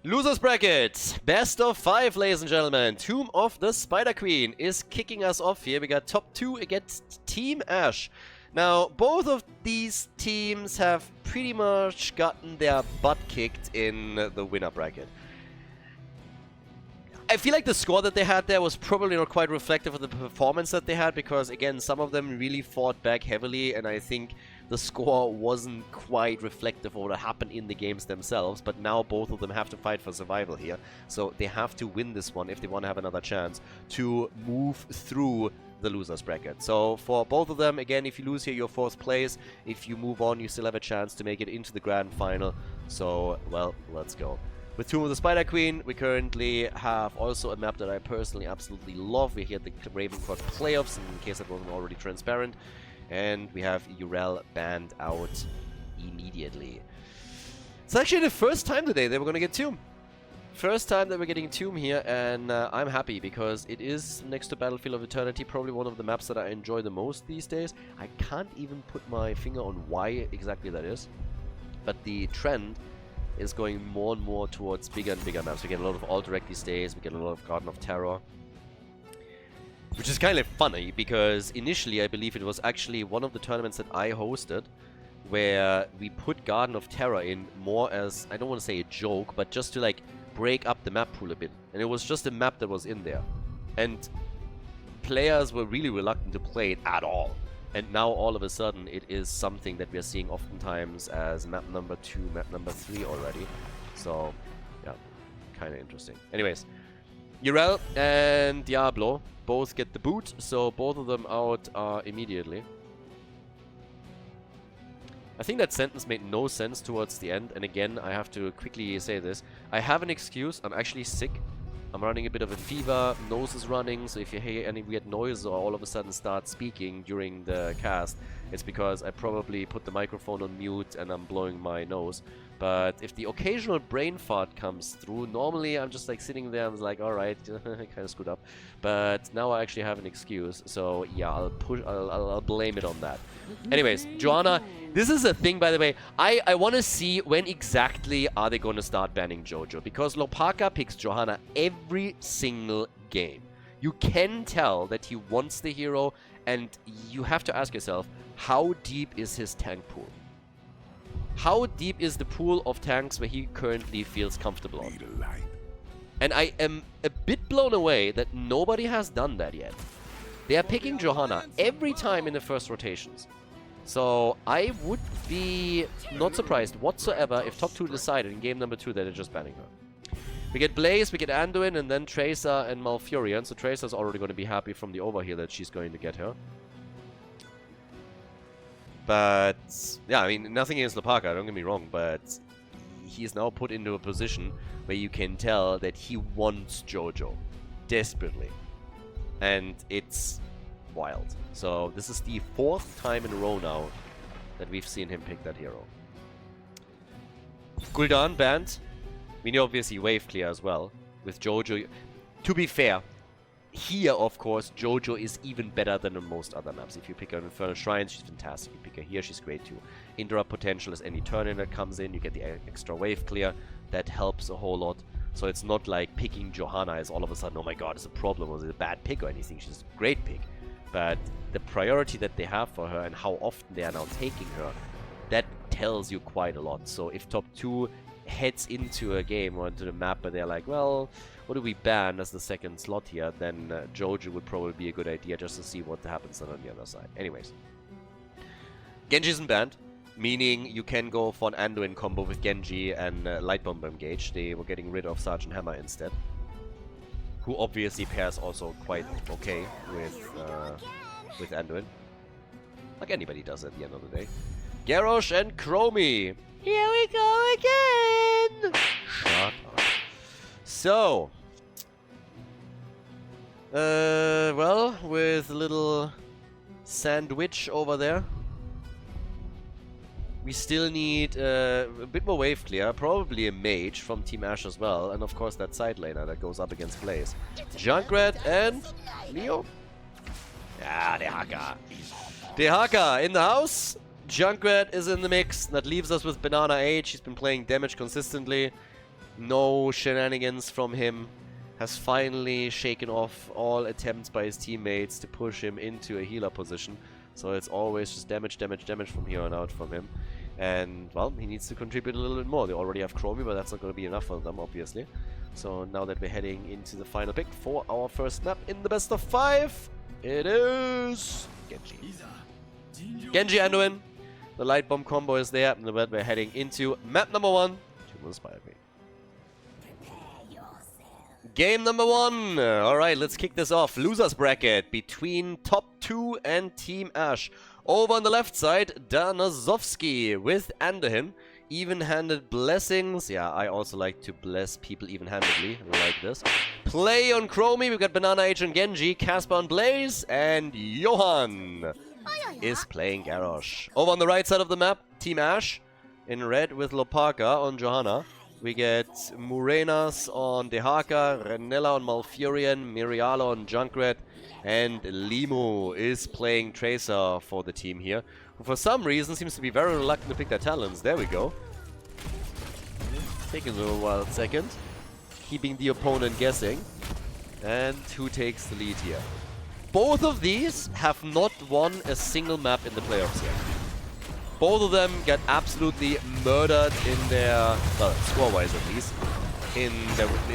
Losers bracket, best of 5, ladies and gentlemen. Tomb of the Spider Queen is kicking us off here. We got top 2 against Team Ash. Now, both of these teams have pretty much gotten their butt kicked in the winner bracket. I feel like the score that they had there was probably not quite reflective of the performance that they had, because again, some of them really fought back heavily, and I think the score wasn't quite reflective of what happened in the games themselves. But now both of them have to fight for survival here, so they have to win this one if they want to have another chance to move through the losers bracket. So for both of them, again, if you lose here, you're 4th place. If you move on, you still have a chance to make it into the grand final. So, well, let's go. With Tomb of the Spider Queen, we currently have also a map that I personally absolutely love. We're here at the RavenCourt playoffs, in case that wasn't already transparent. And we have Urel banned out immediately. It's actually the first time today that we're going to get Tomb. First time that we're getting Tomb here, and I'm happy because it is, next to Battlefield of Eternity, probably one of the maps that I enjoy the most these days. I can't even put my finger on why exactly that is, but the trend is going more and more towards bigger and bigger maps. We get a lot of Alt-Direct these days, we get a lot of Garden of Terror, which is kind of funny because initially I believe it was actually one of the tournaments that I hosted where we put Garden of Terror in more as, I don't want to say a joke, but just to like break up the map pool a bit. And it was just a map that was in there. And players were really reluctant to play it at all. And now all of a sudden it is something that we are seeing oftentimes as map number 2, map number 3 already. So, yeah, kind of interesting. Anyways, Urel and Diablo both get the boot, so both of them out immediately. I think that sentence made no sense towards the end, and again, I have to quickly say this. I have an excuse, I'm actually sick. I'm running a bit of a fever, nose is running, so if you hear any weird noise or all of a sudden start speaking during the cast, it's because I probably put the microphone on mute and I'm blowing my nose. But if the occasional brain fart comes through, normally I'm just like sitting there and I'm like, alright, kind of screwed up. But now I actually have an excuse, so yeah, I'll blame it on that. Anyways, Johanna, this is a thing, by the way. I want to see when exactly are they going to start banning Jojo, because Lopaka picks Johanna every single game. You can tell that he wants the hero, and you have to ask yourself, how deep is his tank pool? How deep is the pool of tanks where he currently feels comfortable on? And I am a bit blown away that nobody has done that yet. They are picking Johanna every time in the first rotations. So I would be not surprised whatsoever if top 2 decided in game number 2 that they're just banning her. We get Blaze, we get Anduin, and then Tracer and Malfurion. So Tracer's already going to be happy from the overheal that she's going to get her. But, yeah, I mean, nothing against Lopaka, don't get me wrong, but he is now put into a position where you can tell that he wants Jojo desperately. And it's wild. So this is the 4th time in a row now that we've seen him pick that hero. Gul'dan banned. We know obviously wave clear as well with Jojo. To be fair, here of course Jojo is even better than on most other maps. If you pick her in Infernal Shrines, she's fantastic. You pick her here, she's great too. Interrupt potential is any turn in that comes in. You get the extra wave clear. That helps a whole lot. So it's not like picking Johanna is all of a sudden, oh my god, it's a problem or it's a bad pick or anything. She's a great pick. But the priority that they have for her and how often they are now taking her, that tells you quite a lot. So if top 2 heads into a game or into the map and they're like, well, what do we ban as the second slot here, then Jojo would probably be a good idea just to see what happens on the other side. Anyways. Genji isn't banned, meaning you can go for an Anduin combo with Genji and Light Bomber engage. They were getting rid of Sergeant Hammer instead, who obviously pairs also quite okay with Anduin. Like anybody does at the end of the day. Garrosh and Chromie. Here we go again! Shut up. So, well, with a little sandwich over there, we still need a bit more wave clear, probably a mage from Team Ash as well, and of course that side laner that goes up against Blaze. Junkrat and Leo? Yeah, the Haka. The Haka in the house. Junkrat is in the mix. That leaves us with Banana H. He's been playing damage consistently. No shenanigans from him. Has finally shaken off all attempts by his teammates to push him into a healer position. So it's always just damage, damage, damage from here on out from him. And, well, he needs to contribute a little bit more. They already have Chromie, but that's not going to be enough for them, obviously. So now that we're heading into the final pick for our first map in the best of 5, it is Genji. Genji Anduin. The light bomb combo is there, and we're heading into map number 1. Inspire me. Game number 1. Alright, let's kick this off. Losers bracket between top 2 and Team Ash. Over on the left side, Danazovsky with Anderhin. Even-handed blessings. Yeah, I also like to bless people even-handedly. Like this. Play on Chromie. We've got Banana H and Genji, Casper on Blaze, and Johan is playing Garrosh. Over on the right side of the map, Team Ash in red with Lopaka on Johanna. We get Murenas on Dehaka, Renella on Malfurion, Miriala on Junkrat, and Limu is playing Tracer for the team here, who for some reason seems to be very reluctant to pick their talents. There we go. Taking a little while second. Keeping the opponent guessing. And who takes the lead here? Both of these have not won a single map in the playoffs yet. Both of them got absolutely murdered in their, well, score-wise at least, in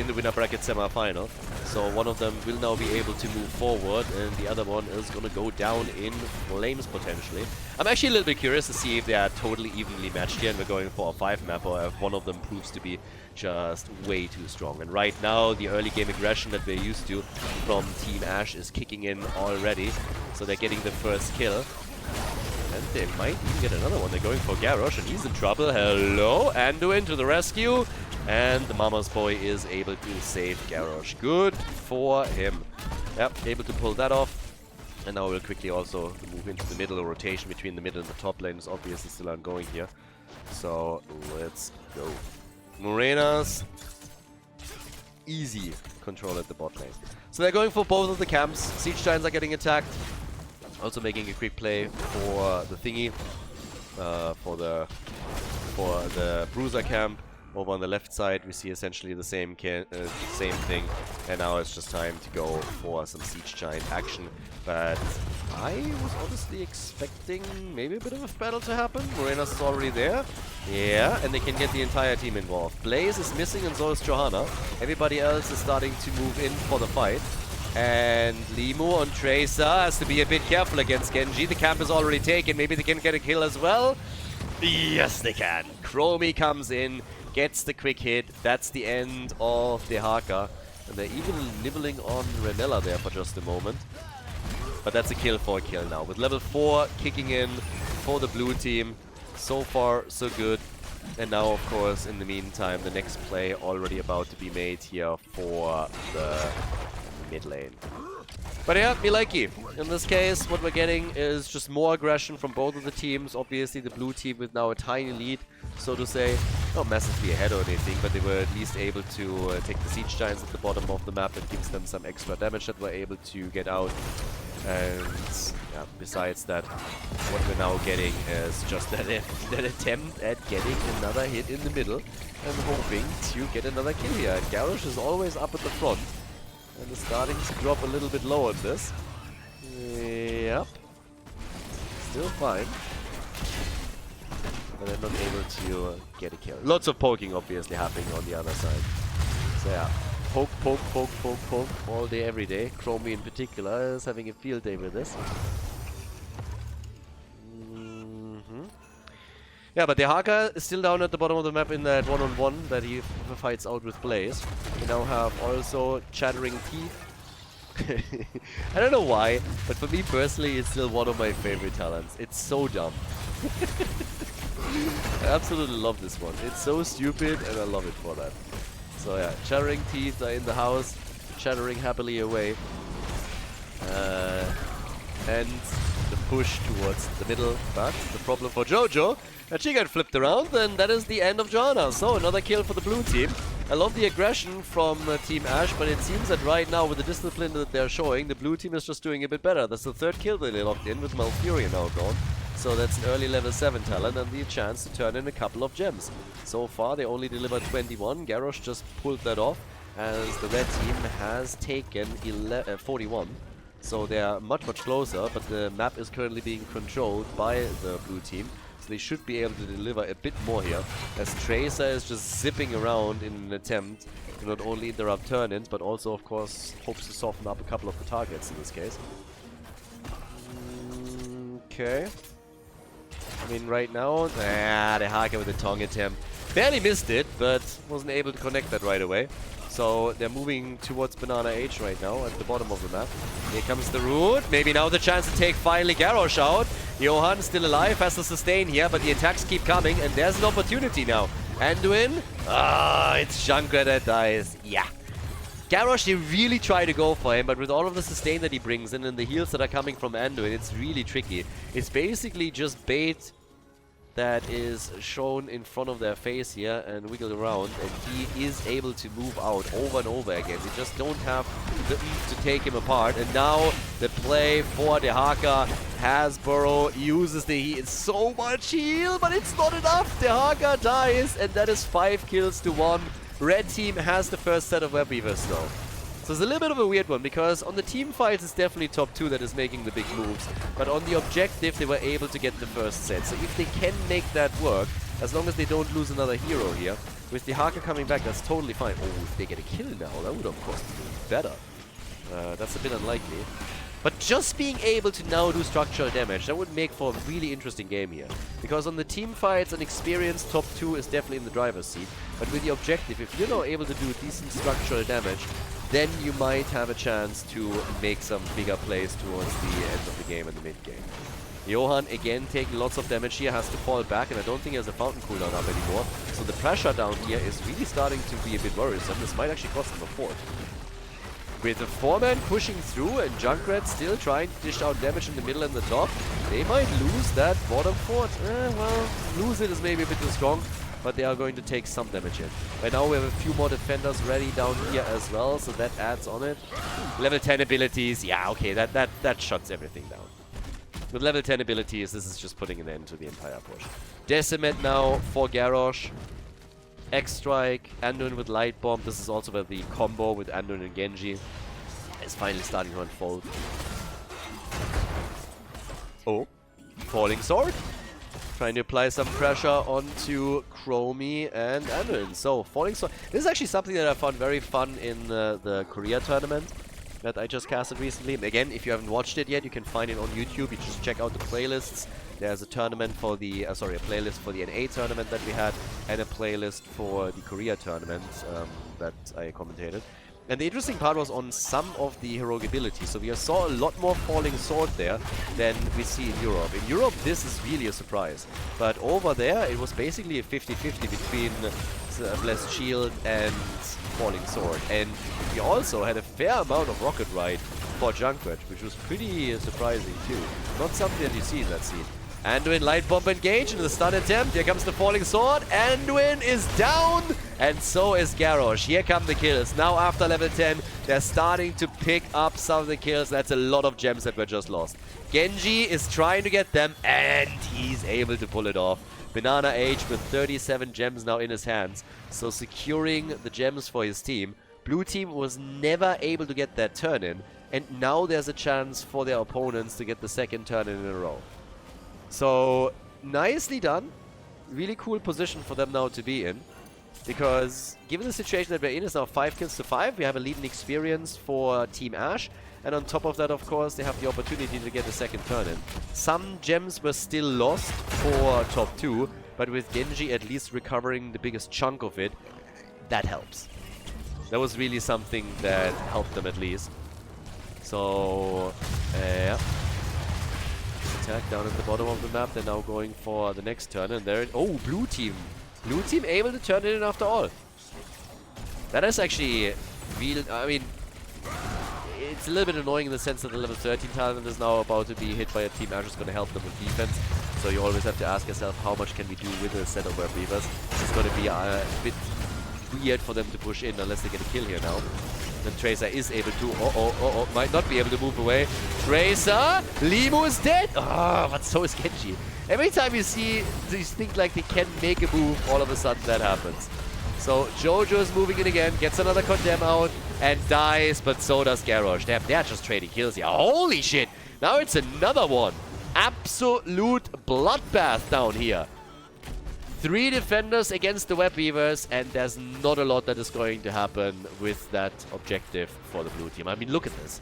the winner bracket semi-final. So one of them will now be able to move forward, and the other one is going to go down in flames potentially. I'm actually a little bit curious to see if they are totally evenly matched here and we're going for a 5-map, or if one of them proves to be just way too strong. And right now, the early game aggression that we're used to from Team Ash is kicking in already. So they're getting the first kill. And they might even get another one. They're going for Garrosh, and he's in trouble. Hello, Anduin to the rescue. And the Mama's Boy is able to save Garrosh. Good for him. Yep, able to pull that off. And now we'll quickly also move into the middle. Rotation between the middle and the top lane is obviously still ongoing here. So let's go. Morenas. Easy control at the bot lane. So they're going for both of the camps. Siege Giants are getting attacked. Also making a quick play for the thingy, for the Bruiser camp. Over on the left side, we see essentially the same thing, and now it's just time to go for some Siege Giant action. But I was honestly expecting maybe a bit of a battle to happen. Morenas is already there. Yeah, and they can get the entire team involved. Blaze is missing, and so is Johanna. Everybody else is starting to move in for the fight. And Limu on Tracer has to be a bit careful against Genji. The camp is already taken. Maybe they can get a kill as well. Yes, they can. Chromie comes in, gets the quick hit. That's the end of the Haka. And they're even nibbling on Renella there for just a moment. But that's a kill for a kill now. With level 4 kicking in for the blue team. So far, so good. And now, of course, in the meantime, the next play already about to be made here for the mid lane. But yeah, Miliki. In this case, what we're getting is just more aggression from both of the teams. Obviously, the blue team with now a tiny lead, so to say. Not massively ahead or anything, but they were at least able to take the Siege Giants at the bottom of the map. That gives them some extra damage that we're able to get out. And yeah, besides that, what we're now getting is just that attempt at getting another hit in the middle and hoping to get another kill here. And Garrosh is always up at the front. And it's starting to drop a little bit low on this. Yep. Still fine. But they're not able to get a kill. Lots of poking obviously happening on the other side. So yeah. Poke, poke, poke, poke, poke. All day, every day. Chromie in particular is having a field day with this. Yeah, but the Haka is still down at the bottom of the map in that one-on-one that he fights out with Blaze. We now have also Chattering Teeth. I don't know why, but for me personally, it's still one of my favorite talents. It's so dumb. I absolutely love this one. It's so stupid, and I love it for that. So yeah, Chattering Teeth are in the house, chattering happily away. And the push towards the middle, but the problem for Jojo, that she got flipped around, and that is the end of Johanna. So another kill for the blue team. I love the aggression from Team Ash, but it seems that right now with the discipline that they're showing, the blue team is just doing a bit better. That's the third kill that they locked in with Malfurion now gone. So that's an early level 7 talent and the chance to turn in a couple of gems. So far they only delivered 21. Garrosh just pulled that off as the red team has taken 41. So they are much closer, but the map is currently being controlled by the blue team. So they should be able to deliver a bit more here, as Tracer is just zipping around in an attempt to not only interrupt turn-ins, but also, of course, hopes to soften up a couple of the targets in this case. Okay. I mean, right now, the Haka with the tongue attempt. Barely missed it, but wasn't able to connect that right away. So they're moving towards Banana H right now at the bottom of the map. Here comes the root. Maybe now the chance to take finally Garrosh out. Johan still alive, has to sustain here, but the attacks keep coming, and there's an opportunity now. Anduin. It's Junkrat that dies. Yeah. Garrosh, they really try to go for him, but with all of the sustain that he brings in and the heals that are coming from Anduin, it's really tricky. It's basically just bait that is shown in front of their face here and wiggled around, and he is able to move out over and over again. They just don't have the oomph to take him apart, and now the play for the Haka. Hasbro uses the heal. So much heal, but it's not enough. The Haka dies, and that is 5 kills to 1. Red team has the first set of web weavers now. So it's a little bit of a weird one, because on the team fights it's definitely top 2 that is making the big moves. But on the objective they were able to get the first set. So if they can make that work, as long as they don't lose another hero here, with the Haka coming back, that's totally fine. Oh, if they get a kill now, that would of course be better. That's a bit unlikely. But just being able to now do structural damage, that would make for a really interesting game here. Because on the team fights, an experienced top 2 is definitely in the driver's seat. But with the objective, if you're not able to do decent structural damage, then you might have a chance to make some bigger plays towards the end of the game and the mid game. Johan again taking lots of damage here, has to fall back, and I don't think he has a fountain cooldown up anymore. So the pressure down here is really starting to be a bit worrisome. This might actually cost him a fort. With the 4-man pushing through and Junkrat still trying to dish out damage in the middle and the top, they might lose that bottom fort. Well, lose it is maybe a bit too strong, but they are going to take some damage in. Right now we have a few more defenders ready down here as well, so that adds on it. Level 10 abilities, yeah, okay, that shuts everything down. With level 10 abilities, this is just putting an end to the entire push. Decimate now for Garrosh. X-Strike, Anduin with Light Bomb. This is also where the combo with Anduin and Genji is finally starting to unfold. Oh, Falling Sword. Trying to apply some pressure onto Chromie and Anduin. So, Falling Sword. This is actually something that I found very fun in the Korea tournament that I just casted recently. Again, if you haven't watched it yet, you can find it on YouTube. You just check out the playlists. There's a tournament for the, a playlist for the NA tournament that we had, and a playlist for the Korea tournament that I commentated. And the interesting part was on some of the heroic abilities. So we saw a lot more Falling Sword there than we see in Europe. In Europe, this is really a surprise. But over there, it was basically a 50-50 between Blessed Shield and Falling Sword. And we also had a fair amount of Rocket Ride for Junkrat, which was pretty surprising too. Not something that you see in that scene. Anduin Light Bomb engage into the stun attempt. Here comes the Falling Sword. Anduin is down, and so is Garrosh. Here come the kills. Now after level 10, they're starting to pick up some of the kills. That's a lot of gems that were just lost. Genji is trying to get them, and he's able to pull it off. Banana H with 37 gems now in his hands, so securing the gems for his team. Blue team was never able to get that turn in, and now there's a chance for their opponents to get the second turn in a row. So, nicely done. Really cool position for them now to be in. Because, given the situation that we're in, it's now 5 kills to 5. We have a lead in experience for Team Ash. And on top of that, of course, they have the opportunity to get a second turn in. Some gems were still lost for top 2. But with Genji at least recovering the biggest chunk of it, that helps. That was really something that helped them at least. So, yeah. Attack down at the bottom of the map. They're now going for the next turn, and there. Oh, blue team! Blue team able to turn it in after all. That is actually real. I mean, it's a little bit annoying in the sense that the level 13 talent is now about to be hit by a team Ash is going to help them with defense. So you always have to ask yourself, how much can we do with a set of web weavers? It's going to be a bit weird for them to push in unless they get a kill here now. Then Tracer is able to, might not be able to move away. Tracer, Limu is dead. Oh, but so is Genji. Every time you see these things like they can make a move, all of a sudden that happens. So Jojo is moving in again, gets another condemn out, and dies, but so does Garrosh. Damn, they're just trading kills here. Holy shit! Now it's another one. Absolute bloodbath down here. 3 defenders against the Web Weavers, and there's not a lot that is going to happen with that objective for the blue team. I mean, look at this.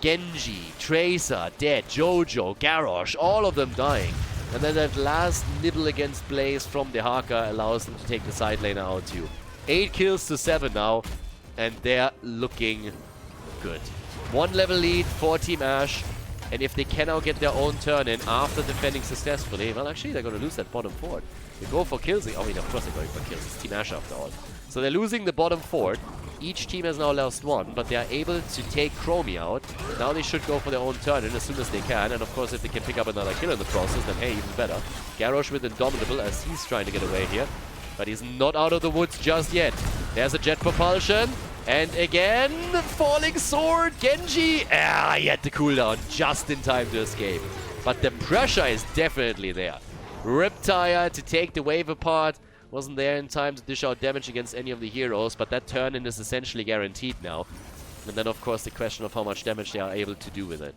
Genji, Tracer, dead, Jojo, Garrosh, all of them dying. And then that last nibble against Blaze from the Haka allows them to take the side laner out too. 8 kills to 7 now, and they're looking good. 1 level lead for Team Ash, and if they can now get their own turn in after defending successfully, well, actually, they're going to lose that bottom fort. They go for kills. I mean, of course they're going for kills. It's Team Ash after all. So they're losing the bottom fort. Each team has now lost 1, but they are able to take Chromie out. Now they should go for their own turn in as soon as they can. And of course, if they can pick up another kill in the process, then hey, even better. Garrosh with Indomitable as he's trying to get away here. But he's not out of the woods just yet. There's a jet propulsion. And again, falling sword, Genji. Ah, he had the cooldown just in time to escape. But the pressure is definitely there. Riptire to take the wave apart. Wasn't there in time to dish out damage against any of the heroes, but that turn-in is essentially guaranteed now. And then, of course, the question of how much damage they are able to do with it.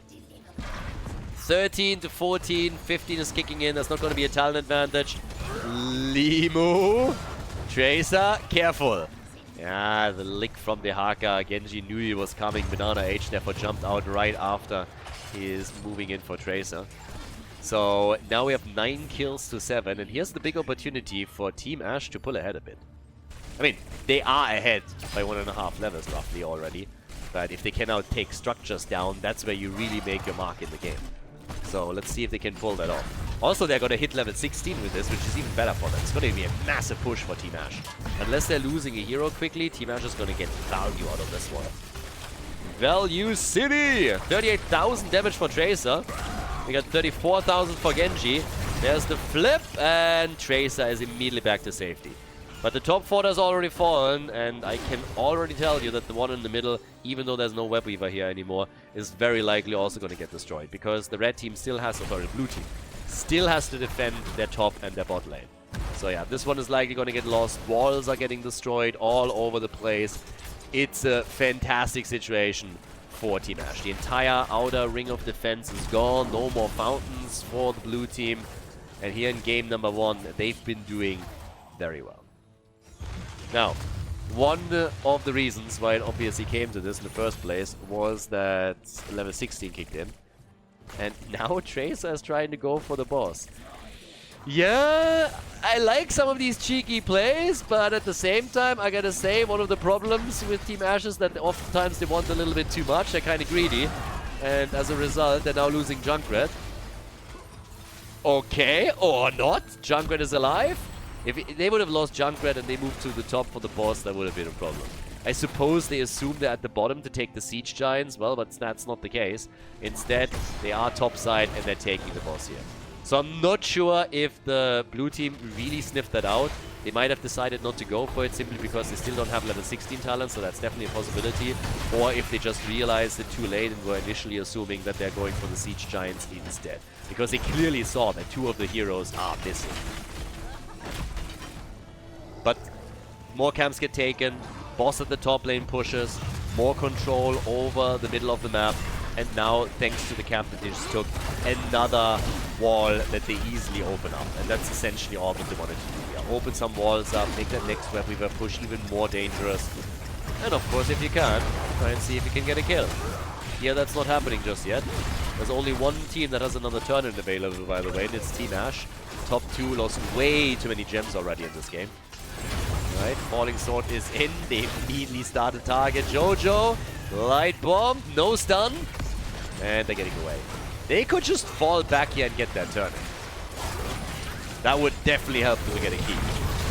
13 to 14, 15 is kicking in. There's not going to be a talent advantage. Limu. Tracer, careful. Yeah, the lick from the Haka. Genji knew he was coming. Banana H therefore jumped out right after he is moving in for Tracer. So now we have 9 kills to 7, and here's the big opportunity for Team Ash to pull ahead a bit. I mean, they are ahead by 1.5 levels roughly already, but if they can now take structures down, that's where you really make your mark in the game. So let's see if they can pull that off. Also, they're going to hit level 16 with this, which is even better for them. It's going to be a massive push for Team Ash. Unless they're losing a hero quickly, Team Ash is going to get value out of this one. Value City! 38,000 damage for Tracer. We got 34,000 for Genji. There's the flip, and Tracer is immediately back to safety. But the top fort has already fallen, and I can already tell you that the one in the middle, even though there's no Web Weaver here anymore, is very likely also going to get destroyed. Because the red team still has, sorry, the blue team, still has to defend their top and their bot lane. So yeah, this one is likely going to get lost. Walls are getting destroyed all over the place. It's a fantastic situation for Team Ash. The entire outer ring of defense is gone. No more fountains for the blue team. And here in game number 1, they've been doing very well. Now, one of the reasons why it obviously came to this in the first place was that level 16 kicked in. And now Tracer is trying to go for the boss. Yeah, I like some of these cheeky plays, but at the same time, I gotta say, one of the problems with Team Ash is that oftentimes they want a little bit too much. They're kind of greedy. And as a result, they're now losing Junkrat. Okay, or not. Junkrat is alive. If they would have lost Junkrat and they moved to the top for the boss, that would have been a problem. I suppose they assume they're at the bottom to take the Siege Giants. Well, but that's not the case. Instead, they are top side and they're taking the boss here. So I'm not sure if the blue team really sniffed that out. They might have decided not to go for it simply because they still don't have level 16 talent, so that's definitely a possibility. Or if they just realized it too late and were initially assuming that they're going for the Siege Giants instead. Because they clearly saw that 2 of the heroes are missing. But more camps get taken, boss at the top lane pushes, more control over the middle of the map, and now, thanks to the camp that they just took, another wall that they easily open up. And that's essentially all that they wanted to do here. Open some walls up, make that next Web Weaver push even more dangerous. And of course, if you can, try and see if you can get a kill. Here, that's not happening just yet. There's only one team that has another turn-in available, by the way, and it's Team Ash. Top 2 lost way too many gems already in this game. Right, Falling Sword is in. They immediately start to target Jojo. Light Bomb, no stun. And they're getting away. They could just fall back here and get that turn. That would definitely help them to get a keep.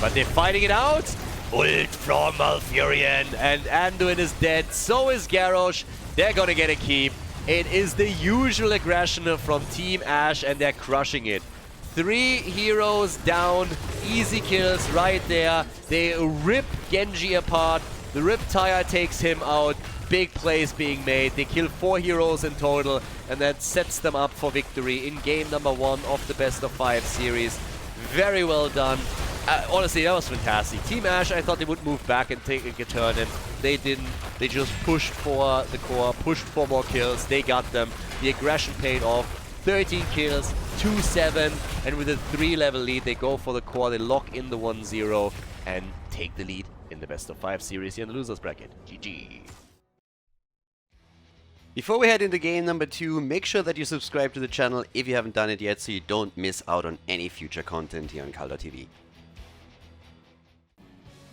But they're fighting it out. Ult from Malfurion. And Anduin is dead. So is Garrosh. They're gonna get a keep. It is the usual aggression from Team Ash, and they're crushing it. 3 heroes down, easy kills right there. They rip Genji apart The Riptire takes him out. Big plays being made. They kill 4 heroes in total, and that sets them up for victory in game number 1 of the best of 5 series. Very well done. Honestly, that was fantastic. Team Ash, I thought they would move back and take a turn, and they didn't. They just pushed for the core, pushed for more kills. They got them. The aggression paid off. 13 kills, 2-7, and with a 3-level lead, they go for the core. They lock in the 1-0 and take the lead in the best of 5 series here in the losers bracket. GG. Before we head into game number 2, make sure that you subscribe to the channel if you haven't done it yet, so you don't miss out on any future content here on Khaldor TV.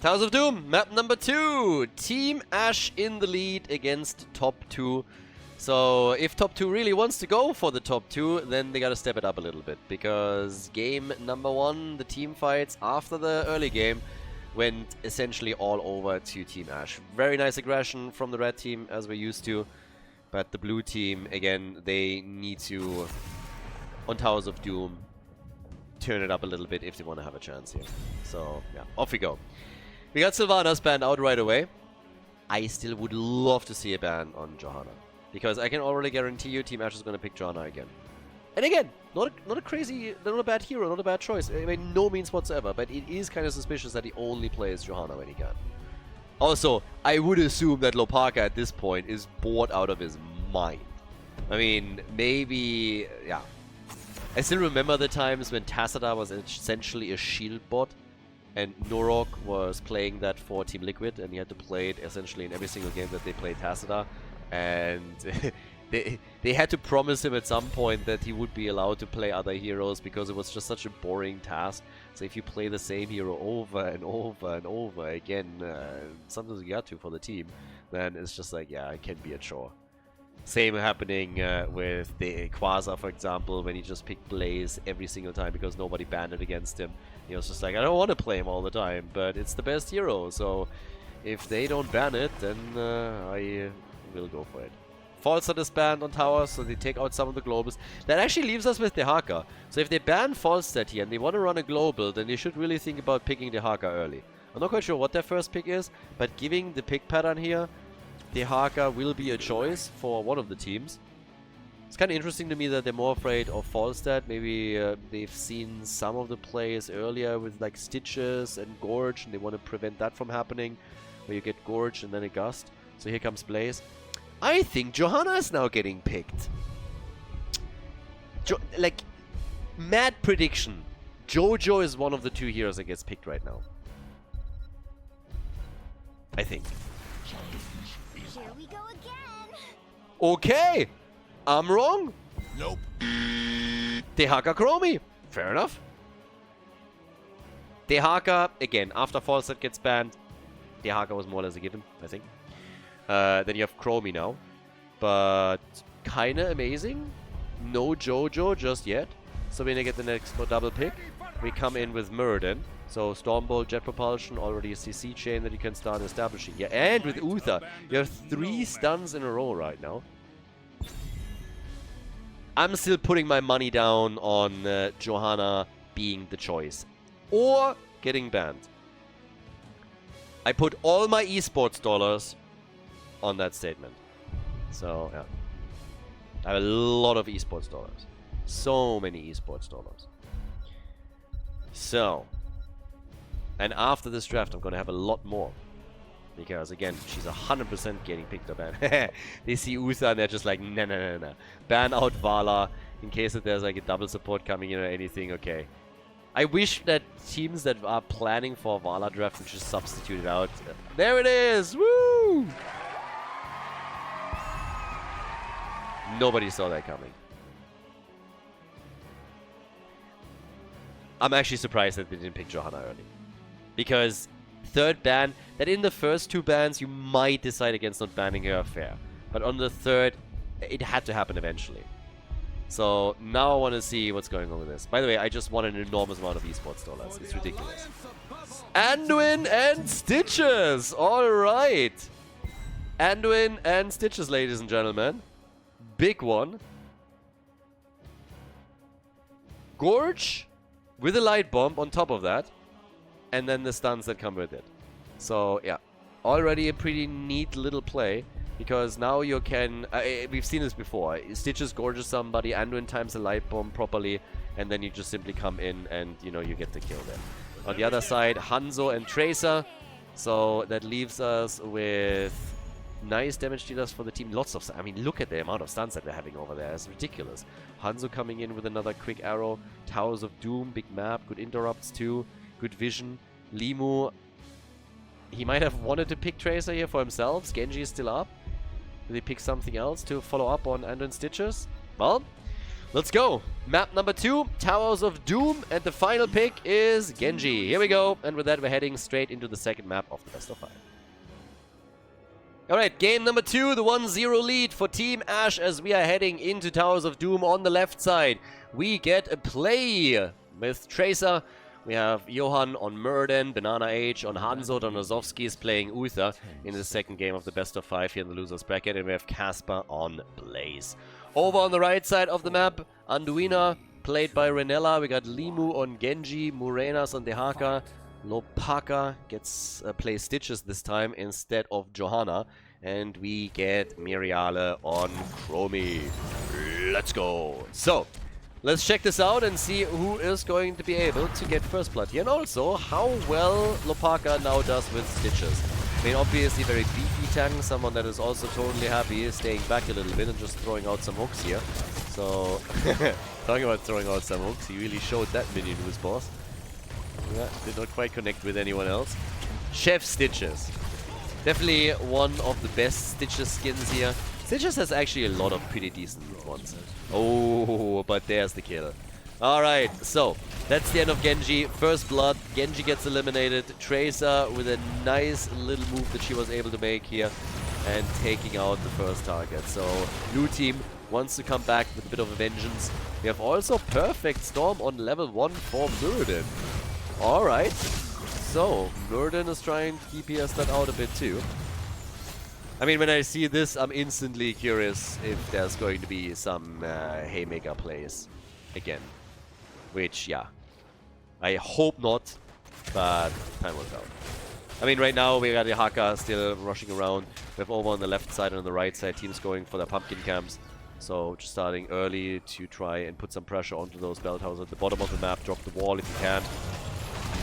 Towers of Doom, map number 2. Team Ash in the lead against top 2. So if top 2 really wants to go for the top 2, then they gotta step it up a little bit. Because game number 1, the team fights after the early game, went essentially all over to Team Ash. Very nice aggression from the red team, as we're used to. But the blue team, again, they need to, on Towers of Doom, turn it up a little bit if they want to have a chance here. So, yeah, off we go. We got Sylvanas banned out right away. I still would love to see a ban on Johanna. Because I can already guarantee you Team Ash is going to pick Johanna again. And again, not a crazy, not a bad hero, not a bad choice. I mean, no means whatsoever. But it is kind of suspicious that he only plays Johanna when he can. Also, I would assume that Lopaka at this point is bored out of his mind. I mean, maybe, yeah. I still remember the times when Tassadar was essentially a shield bot, and Norok was playing that for Team Liquid, and he had to play it essentially in every single game that they played Tassadar. And they had to promise him at some point that he would be allowed to play other heroes because it was just such a boring task. So if you play the same hero over and over and over again, sometimes you got to for the team, then it's just like, yeah, it can be a chore. Same happening with the Quasar, for example, when he just picked Blaze every single time because nobody banned it against him. He was just like, I don't want to play him all the time, but it's the best hero, so if they don't ban it, then I will go for it. Falstad is banned on towers, so they take out some of the globals. That actually leaves us with the Haka. So if they ban Falstad here and they want to run a global, then they should really think about picking the Haka early. I'm not quite sure what their first pick is, but giving the pick pattern here, the Haka will be a choice for one of the teams. It's kind of interesting to me that they're more afraid of Falstad. Maybe they've seen some of the plays earlier with like Stitches and Gorge, and they want to prevent that from happening, where you get Gorge and then a Gust. So here comes Blaze. I think Johanna is now getting picked. Like, mad prediction. Jojo is one of the 2 heroes that gets picked right now. I think. Here we go again. Okay! I'm wrong. Nope. Dehaka Chromie. Fair enough. Dehaka, again, after Falstad gets banned, Dehaka was more or less a given, I think. Then you have Chromie now. But kinda amazing. No Jojo just yet. So when I get the next double pick, we come in with Muradin. So Stormbolt, Jet Propulsion, already a CC chain that you can start establishing here. And with Uther, you have 3 stuns in a row right now. I'm still putting my money down on Johanna being the choice. Or getting banned. I put all my esports dollars on that statement. So, yeah. I have a lot of esports dollars. So many esports dollars. So. And after this draft, I'm going to have a lot more. Because, again, she's 100% getting picked up. They see Uther and they're just like, nah, nah, nah, nah. Ban out Vala in case that there's like a double support coming in or anything. Okay. I wish that teams that are planning for a Vala draft would just substitute it out. There it is! Woo! Nobody saw that coming. I'm actually surprised that they didn't pick Johanna early. Because 3rd ban, that in the first 2 bans you might decide against not banning her fair. But on the 3rd, it had to happen eventually. So now I want to see what's going on with this. By the way, I just won an enormous amount of esports dollars. It's ridiculous. Anduin and Stitches! Alright! Anduin and Stitches, ladies and gentlemen. Big one. Gorge with a light bomb on top of that. And then the stuns that come with it. So, yeah. already a pretty neat little play. Because now you can... we've seen this before. Stitches gorges somebody, Anduin times a light bomb properly, and then you just simply come in and, you know, you get the kill there. On the other side, Hanzo and Tracer. So that leaves us with nice damage dealers for the team. Lots of... I mean, look at the amount of stuns that we're having over there. It's ridiculous. Hanzo coming in with another quick arrow. Towers of Doom, big map, good interrupts too. Good vision. Limu... He might have wanted to pick Tracer here for himself. Genji is still up. Will he pick something else to follow up on Anduin Stitches? Well, let's go. Map number 2, Towers of Doom, and the final pick is Genji. Here we go, and with that we're heading straight into the second map of the best of 5. Alright, game number 2, the 1-0 lead for Team Ash as we are heading into Towers of Doom on the left side. We get a play with Tracer. We have Johan on Murden, Banana H on Hanzo, Donozovsky is playing Uther in the second game of the best of 5 here in the losers bracket, and we have Casper on Blaze. Over on the right side of the map, Anduina played by Renella. We got Limu on Genji, Murenas on Dehaka, Lopaka gets plays Stitches this time instead of Johanna, and we get Miriale on Chromie. Let's go. So, let's check this out and see who is going to be able to get first blood here. And also, how well Lopaka now does with Stitches. I mean, obviously very beefy tank, someone that is also totally happy staying back a little bit and just throwing out some hooks here. So, talking about throwing out some hooks, he really showed that minion who's boss. Yeah, did not quite connect with anyone else. Chef Stitches. Definitely one of the best Stitches skins here. Stitches has actually a lot of pretty decent ones. Oh, but there's the kill. Alright, so that's the end of Genji. First blood, Genji gets eliminated. Tracer with a nice little move that she was able to make here and taking out the first target. So blue team wants to come back with a bit of a vengeance. We have also Perfect Storm on level 1 for Murden. Alright, so Murden is trying to keep here stat out a bit too. I mean, when I see this, I'm instantly curious if there's going to be some Haymaker plays again. Which, yeah, I hope not, but time will tell. I mean, right now we got the Haka still rushing around. We have over on the left side and on the right side teams going for their pumpkin camps. So just starting early to try and put some pressure onto those bell towers at the bottom of the map. Drop the wall if you can.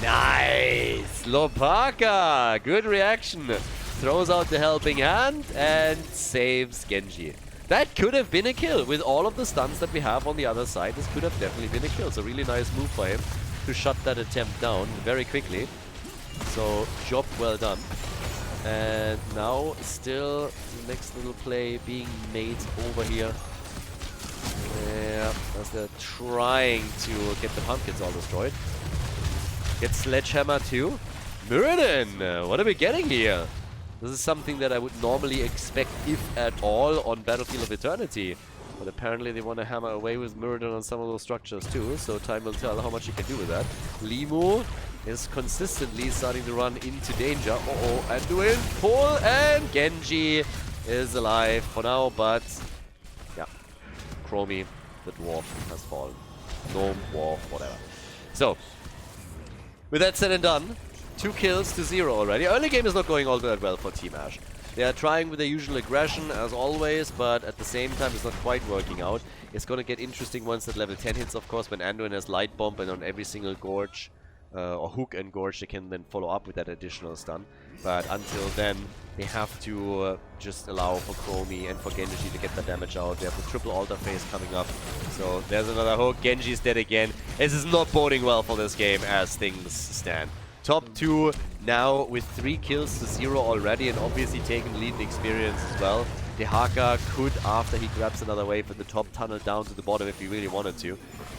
Nice! Lopaka! Good reaction. Throws out the helping hand and saves Genji. That could have been a kill. With all of the stuns that we have on the other side, this could have definitely been a kill. It's a really nice move by him to shut that attempt down very quickly. So, job well done. And now, still, the next little play being made over here. Yeah, as they're trying to get the pumpkins all destroyed. Get Sledgehammer too. Murden! What are we getting here? This is something that I would normally expect, if at all, on Battlefield of Eternity. But apparently they want to hammer away with Murden on some of those structures too, so time will tell how much you can do with that. Limu is consistently starting to run into danger. Uh-oh, Anduin, pull, and Genji is alive for now, but yeah, Chromie, the dwarf, has fallen. Gnome, dwarf, whatever. So, with that said and done, 2 kills to 0 already. Early game is not going all that well for Team Ash. They are trying with their usual aggression, as always, but at the same time it's not quite working out. It's going to get interesting once that level 10 hits, of course, when Anduin has Light Bomb, and on every single Gorge, or Hook and Gorge, they can then follow up with that additional stun. But until then, they have to just allow for Chromie and for Genji to get the damage out. They have the triple altar phase coming up. So there's another hook. Genji's dead again. This is not boding well for this game as things stand. Top 2 now with 3 kills to 0 already, and obviously taking the lead in experience as well. Dehaka could, after he grabs another wave at the top, tunnel down to the bottom if he really wanted to.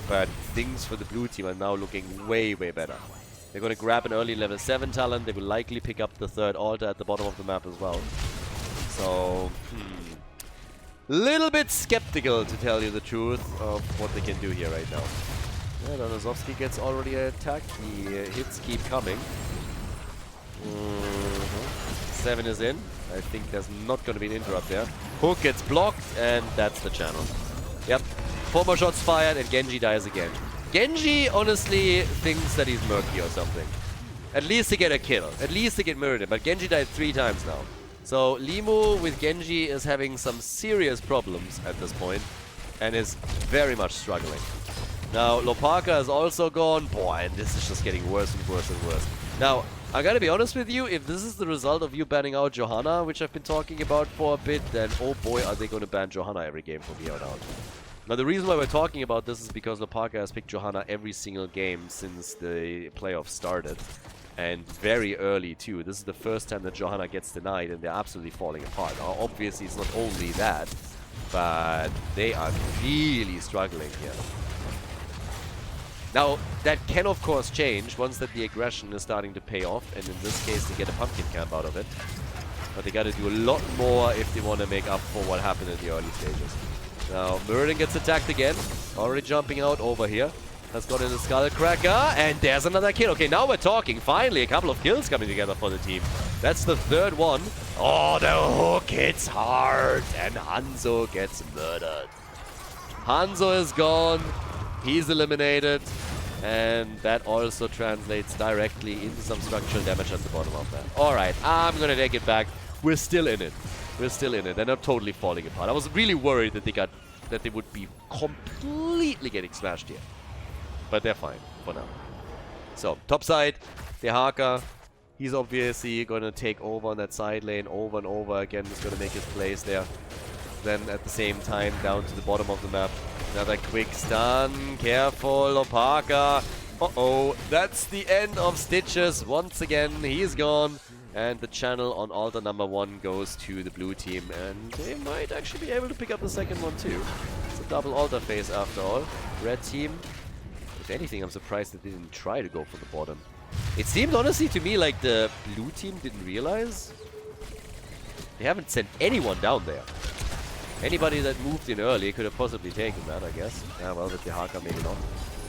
But things for the blue team are now looking way, way better. They're going to grab an early level 7 talent. They will likely pick up the 3rd altar at the bottom of the map as well. So, little bit skeptical, to tell you the truth, of what they can do here right now. Yeah, Donozovsky gets already attacked. The hits keep coming. 7 is in. I think there's not going to be an interrupt there. Hook gets blocked, and that's the channel. Yep. 4 more shots fired, and Genji dies again. Genji honestly thinks that he's murky or something. At least to get a kill. At least to get murdered. But Genji died 3 times now. So Limu with Genji is having some serious problems at this point. And is very much struggling. Now, Lopaka is also gone. Boy, and this is just getting worse and worse and worse. Now, I gotta be honest with you, if this is the result of you banning out Johanna, which I've been talking about for a bit, then oh boy, are they gonna ban Johanna every game from here on out. Now, the reason why we're talking about this is because Lopaka has picked Johanna every single game since the playoffs started. And very early, too. This is the first time that Johanna gets denied, and they're absolutely falling apart. Now, obviously, it's not only that, but they are really struggling here. Now, that can of course change once that the aggression is starting to pay off, and in this case they get a pumpkin camp out of it. But they gotta do a lot more if they want to make up for what happened in the early stages. Now, Muradin gets attacked again, already jumping out over here. Has got in the Skullcracker, and there's another kill. Okay, now we're talking. Finally, a couple of kills coming together for the team. That's the 3rd one. Oh, the hook hits hard, and Hanzo gets murdered. Hanzo is gone. He's eliminated, and that also translates directly into some structural damage at the bottom of that. Alright, I'm gonna take it back. We're still in it. We're still in it. They're not totally falling apart. I was really worried that they would be completely getting smashed here. But they're fine for now. So, top side, Dehaka. He's obviously gonna take over on that side lane over and over again. He's gonna make his plays there. Then at the same time, down to the bottom of the map. Another quick stun. Careful, Lopaka. Uh-oh. That's the end of Stitches. Once again, he's gone. And the channel on altar number 1 goes to the blue team. And they might actually be able to pick up the second one too. It's a double altar phase after all. Red team. If anything, I'm surprised that they didn't try to go for the bottom. It seemed honestly to me like the blue team didn't realize. They haven't sent anyone down there. Anybody that moved in early could have possibly taken that, I guess. Yeah, well, with the Haka, maybe not.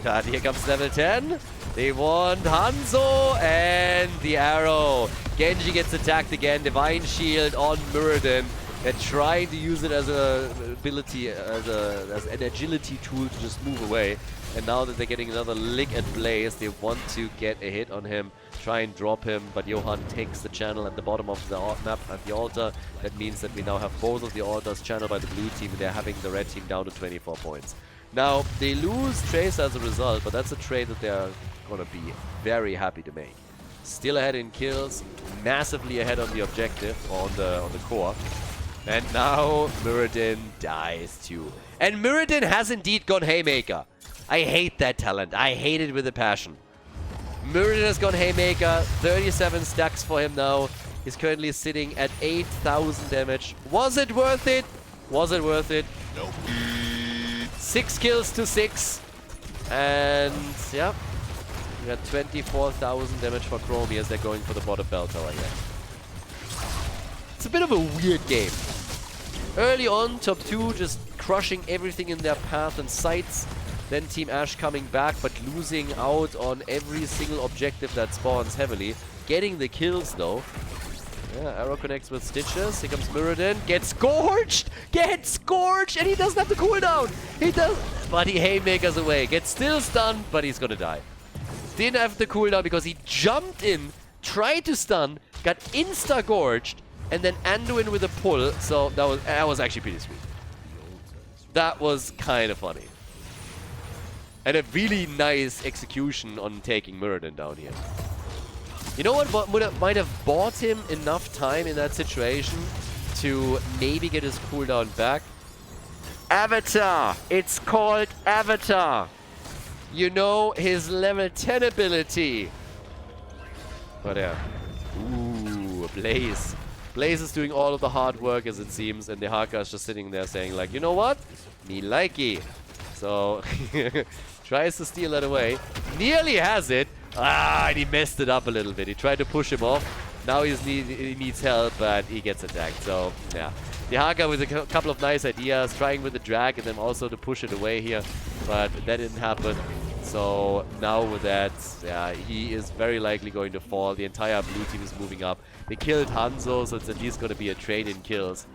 But here comes level 10. They want Hanzo and the arrow. Genji gets attacked again. Divine Shield on Muradin. They're trying to use it as an ability, as an agility tool to just move away. And now that they're getting another lick at Blaze, they want to get a hit on him, try and drop him, but Johan takes the channel at the bottom of the map at the altar. That means that we now have both of the altars channeled by the blue team, and they're having the red team down to 24 points. Now, they lose Trace as a result, but that's a trade that they're going to be very happy to make. Still ahead in kills, massively ahead on the objective, on the core. And now Muradin dies too. And Muradin has indeed gone Haymaker. I hate that talent. I hate it with a passion. Muradin has gone Haymaker. 37 stacks for him now. He's currently sitting at 8,000 damage. Was it worth it? Was it worth it? Nope. 6 kills to 6. And yeah, we got 24,000 damage for Chromie as they're going for the bottom bell tower here. It's a bit of a weird game. Early on, top 2 just crushing everything in their path and sights. Then Team Ash coming back, but losing out on every single objective that spawns heavily. Getting the kills, though. Yeah, Arrow connects with Stitches. Here comes Muradin. Gets scorched! Gets scorched! And he doesn't have the cooldown! He does... But he haymakers away. Gets still stunned, but he's gonna die. Didn't have the cooldown because he jumped in, tried to stun, got insta-gorged, and then Anduin with a pull. So that was actually pretty sweet. That was kind of funny. And a really nice execution on taking Muradin down here. You know what might have bought him enough time in that situation to maybe get his cooldown back? Avatar! It's called Avatar! You know, his level 10 ability. But yeah. Ooh, Blaze. Blaze is doing all of the hard work as it seems, and the Haka is just sitting there saying like, you know what? Me likey. So... tries to steal that away. Nearly has it. Ah, and he messed it up a little bit. He tried to push him off. Now he needs help, but he gets attacked. So, yeah. The Haka with a couple of nice ideas. Trying with the drag and then also to push it away here. But that didn't happen. So, now with that, yeah, he is very likely going to fall. The entire blue team is moving up. They killed Hanzo, so it's at least going to be a trade in kills.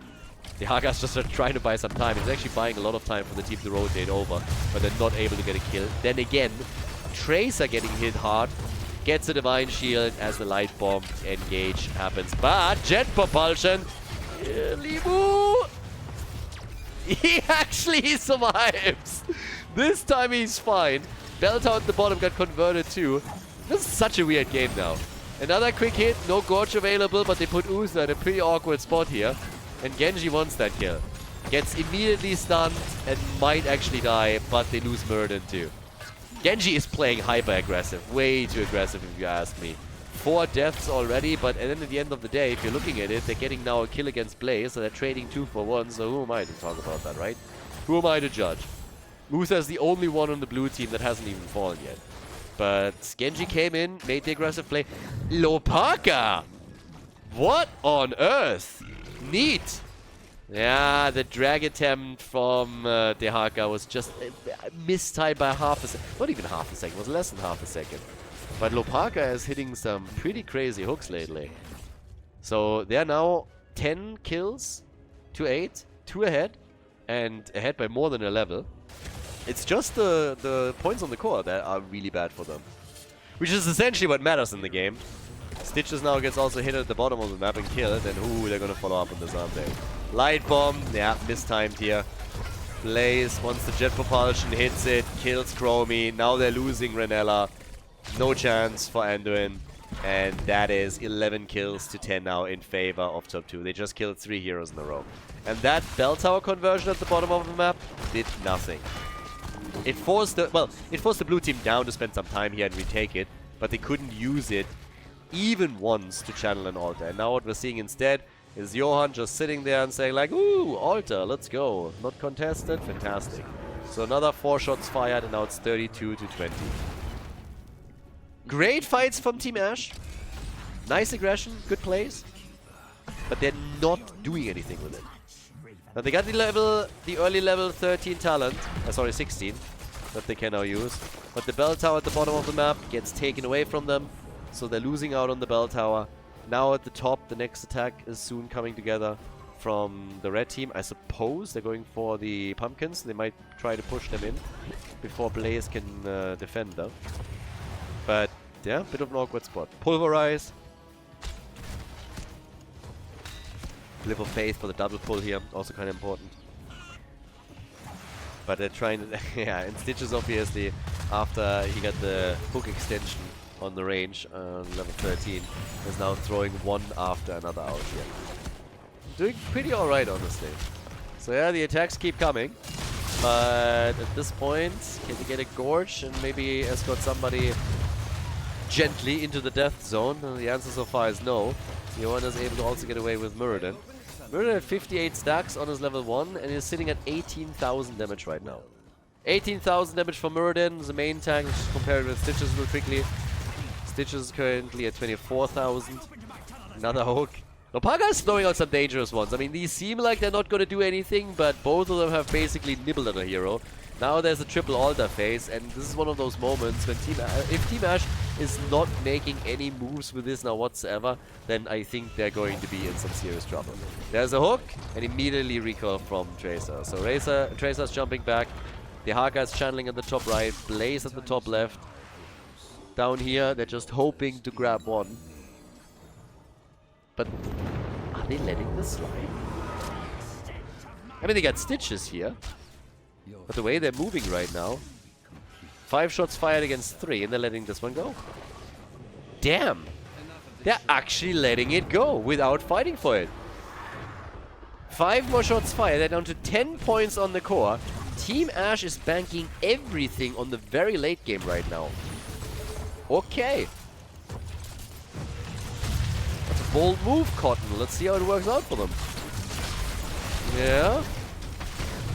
The Haga's just trying to buy some time. It's actually buying a lot of time for the team to rotate over, but they're not able to get a kill. Then again, Trace are getting hit hard. Gets a Divine Shield as the Light Bomb engage happens. But Jet Propulsion, Limu, he actually survives. This time he's fine. Bell Tower at the bottom got converted too. This is such a weird game now. Another quick hit, no Gorge available, but they put Usa in a pretty awkward spot here. And Genji wants that kill. Gets immediately stunned and might actually die, but they lose Muradin too. Genji is playing hyper-aggressive, way too aggressive if you ask me. 4 deaths already, but then at the end of the day, if you're looking at it, they're getting now a kill against Blaze, so they're trading 2 for 1, so who am I to talk about that, right? Who am I to judge? Usa is the only one on the blue team that hasn't even fallen yet. But Genji came in, made the aggressive play. Lopaka! What on earth? Neat! Yeah, the drag attempt from Dehaka was just mistimed by half a second. Not even half a second, it was less than half a second. But Lopaka is hitting some pretty crazy hooks lately. So they're now 10 kills to 8, 2 ahead, and ahead by more than a level. It's just the points on the core that are really bad for them. Which is essentially what matters in the game. Stitches now gets also hit at the bottom of the map and killed, and ooh, they're gonna follow up on this, aren't they? Light Bomb, yeah, mistimed here. Blaze, once the Jet Propulsion hits it, kills Chromie. Now they're losing Renella. No chance for Anduin. And that is 11 kills to 10 now in favor of top 2. They just killed 3 heroes in a row. And that bell tower conversion at the bottom of the map did nothing. It forced the blue team down to spend some time here and retake it, but they couldn't use it even once to channel an altar. And now what we're seeing instead is Johan just sitting there and saying like, ooh, altar, let's go. Not contested, fantastic. So another 4 shots fired, and now it's 32 to 20. Great fights from Team Ash. Nice aggression, good plays. But they're not doing anything with it. Now they got the early level 13 talent, sorry 16, that they can now use. But the bell tower at the bottom of the map gets taken away from them, so they're losing out on the bell tower. Now at the top, the next attack is soon coming together from the red team. I suppose they're going for the pumpkins. They might try to push them in before Blaze can defend them. But yeah, bit of an awkward spot. Pulverize. Flip of Faith for the double pull here, also kind of important. But they're trying to, yeah, and Stitches obviously, after he got the hook extension on the range on level 13, is now throwing one after another out here. Doing pretty alright, honestly. So yeah, the attacks keep coming. But at this point, can they get a Gorge and maybe escort somebody gently into the death zone? And the answer so far is no. Johan is able to also get away with Muradin. Muradin had 58 stacks on his level 1 and is sitting at 18,000 damage right now. 18,000 damage for Muradin, the main tank. Just compare it with Stitches real quickly. Stitches is currently at 24,000. Another hook. Lopaka is throwing out some dangerous ones. I mean, these seem like they're not going to do anything, but both of them have basically nibbled at a hero. Now there's a triple altar phase, and this is one of those moments when if Team Ash is not making any moves with this now whatsoever, then I think they're going to be in some serious trouble. There's a hook, and immediately recall from Tracer. So Tracer's jumping back. The Haka is channeling at the top right, Blaze at the top left. Down here, they're just hoping to grab one. But are they letting this slide? I mean, they got Stitches here. But the way they're moving right now, 5 shots fired against 3, and they're letting this one go. Damn! They're actually letting it go without fighting for it. 5 more shots fired, they're down to 10 points on the core. Team Ash is banking everything on the very late game right now. Okay. That's a bold move, Cotton. Let's see how it works out for them. Yeah.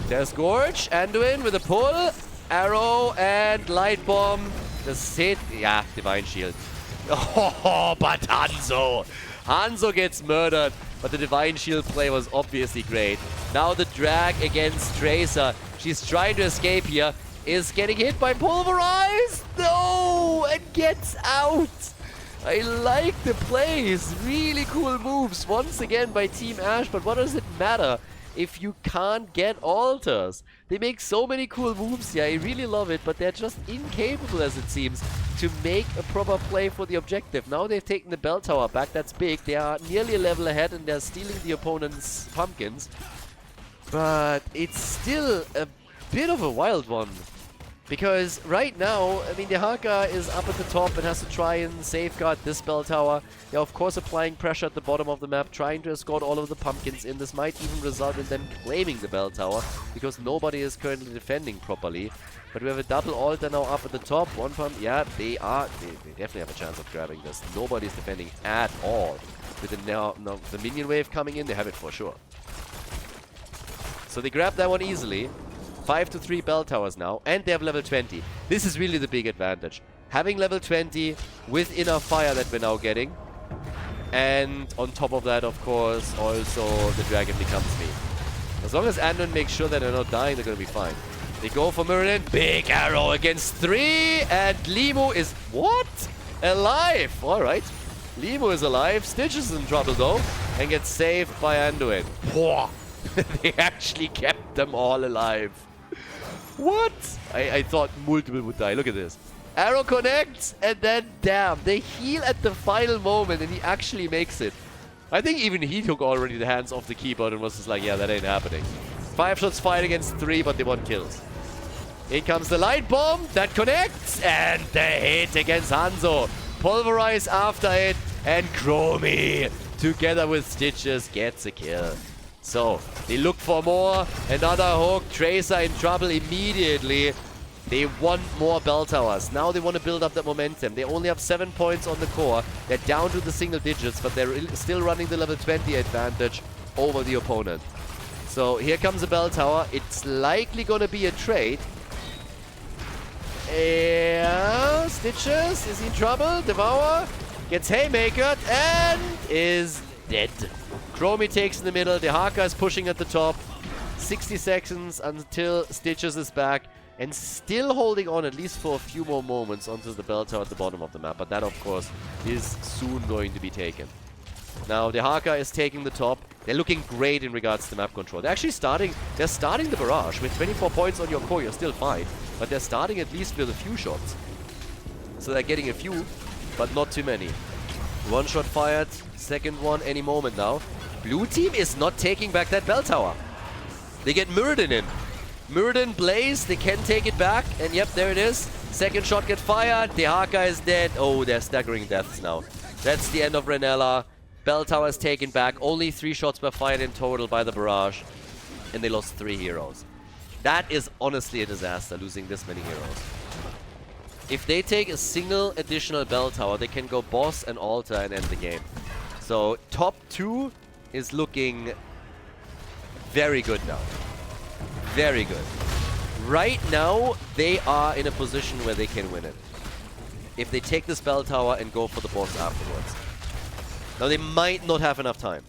There's Gorge, Anduin with a pull, arrow, and light bomb. The sit, yeah, Divine Shield. Oh, but Hanzo! Hanzo gets murdered, but the Divine Shield play was obviously great. Now the drag against Tracer. She's trying to escape here. Is getting hit by Pulverize. No! And gets out! I like the plays. Really cool moves once again by Team Ash, but what does it matter if you can't get alters. They make so many cool moves here, I really love it, but they're just incapable, as it seems, to make a proper play for the objective. Now they've taken the bell tower back, that's big. They are nearly a level ahead and they're stealing the opponent's pumpkins. But it's still a bit of a wild one. Because right now, I mean, the Haka is up at the top and has to try and safeguard this bell tower. They're of course applying pressure at the bottom of the map, trying to escort all of the pumpkins in. This might even result in them claiming the bell tower, because nobody is currently defending properly. But we have a double altar now up at the top. One pump, yeah, they definitely have a chance of grabbing this. Nobody's defending at all. With the minion wave coming in, they have it for sure. So they grab that one easily. 5 to 3 bell towers now, and they have level 20. This is really the big advantage. Having level 20 with enough fire that we're now getting. And on top of that, of course, also the dragon becomes me. As long as Andon makes sure that they're not dying, they're going to be fine. They go for Merlin. Big arrow against 3. And Limu is, what? Alive. All right. Limu is alive. Stitch is in trouble, though. And gets saved by Anduin. They actually kept them all alive. What? I thought multiple would die. Look at this. Arrow connects, and then, damn, they heal at the final moment, and he actually makes it. I think even he took already the hands off the keyboard and was just like, yeah, that ain't happening. 5 shots fired against 3, but they won kills. In comes the light bomb. That connects, and the hit against Hanzo. Pulverize after it, and Chromie, together with Stitches, gets a kill. So, they look for more. Another hook. Tracer in trouble immediately. They want more bell towers. Now they want to build up that momentum. They only have 7 points on the core. They're down to the single digits, but they're still running the level 20 advantage over the opponent. So, here comes a bell tower. It's likely going to be a trade. Yeah, Stitches. Is he in trouble? Devour gets haymakered and is dead. Chromie takes in the middle. The Haka is pushing at the top. 60 seconds until Stitches is back. And still holding on, at least for a few more moments, onto the bell tower at the bottom of the map. But that, of course, is soon going to be taken. Now, the Haka is taking the top. They're looking great in regards to map control. They're actually starting the barrage. With 24 points on your core, you're still fine. But they're starting at least with a few shots. So they're getting a few, but not too many. One shot fired. Second one any moment now. Blue team is not taking back that bell tower. They get Muradin in. Muradin, Blaze, they can take it back. And yep, there it is. Second shot get fired. The Haka is dead. Oh, they're staggering deaths now. That's the end of Renella. Bell tower is taken back. Only 3 shots were fired in total by the barrage. And they lost 3 heroes. That is honestly a disaster, losing this many heroes. If they take a single additional bell tower, they can go boss and altar and end the game. So top 2 is looking very good now. Very good. Right now, they are in a position where they can win it. If they take this bell tower and go for the boss afterwards. Now, they might not have enough time.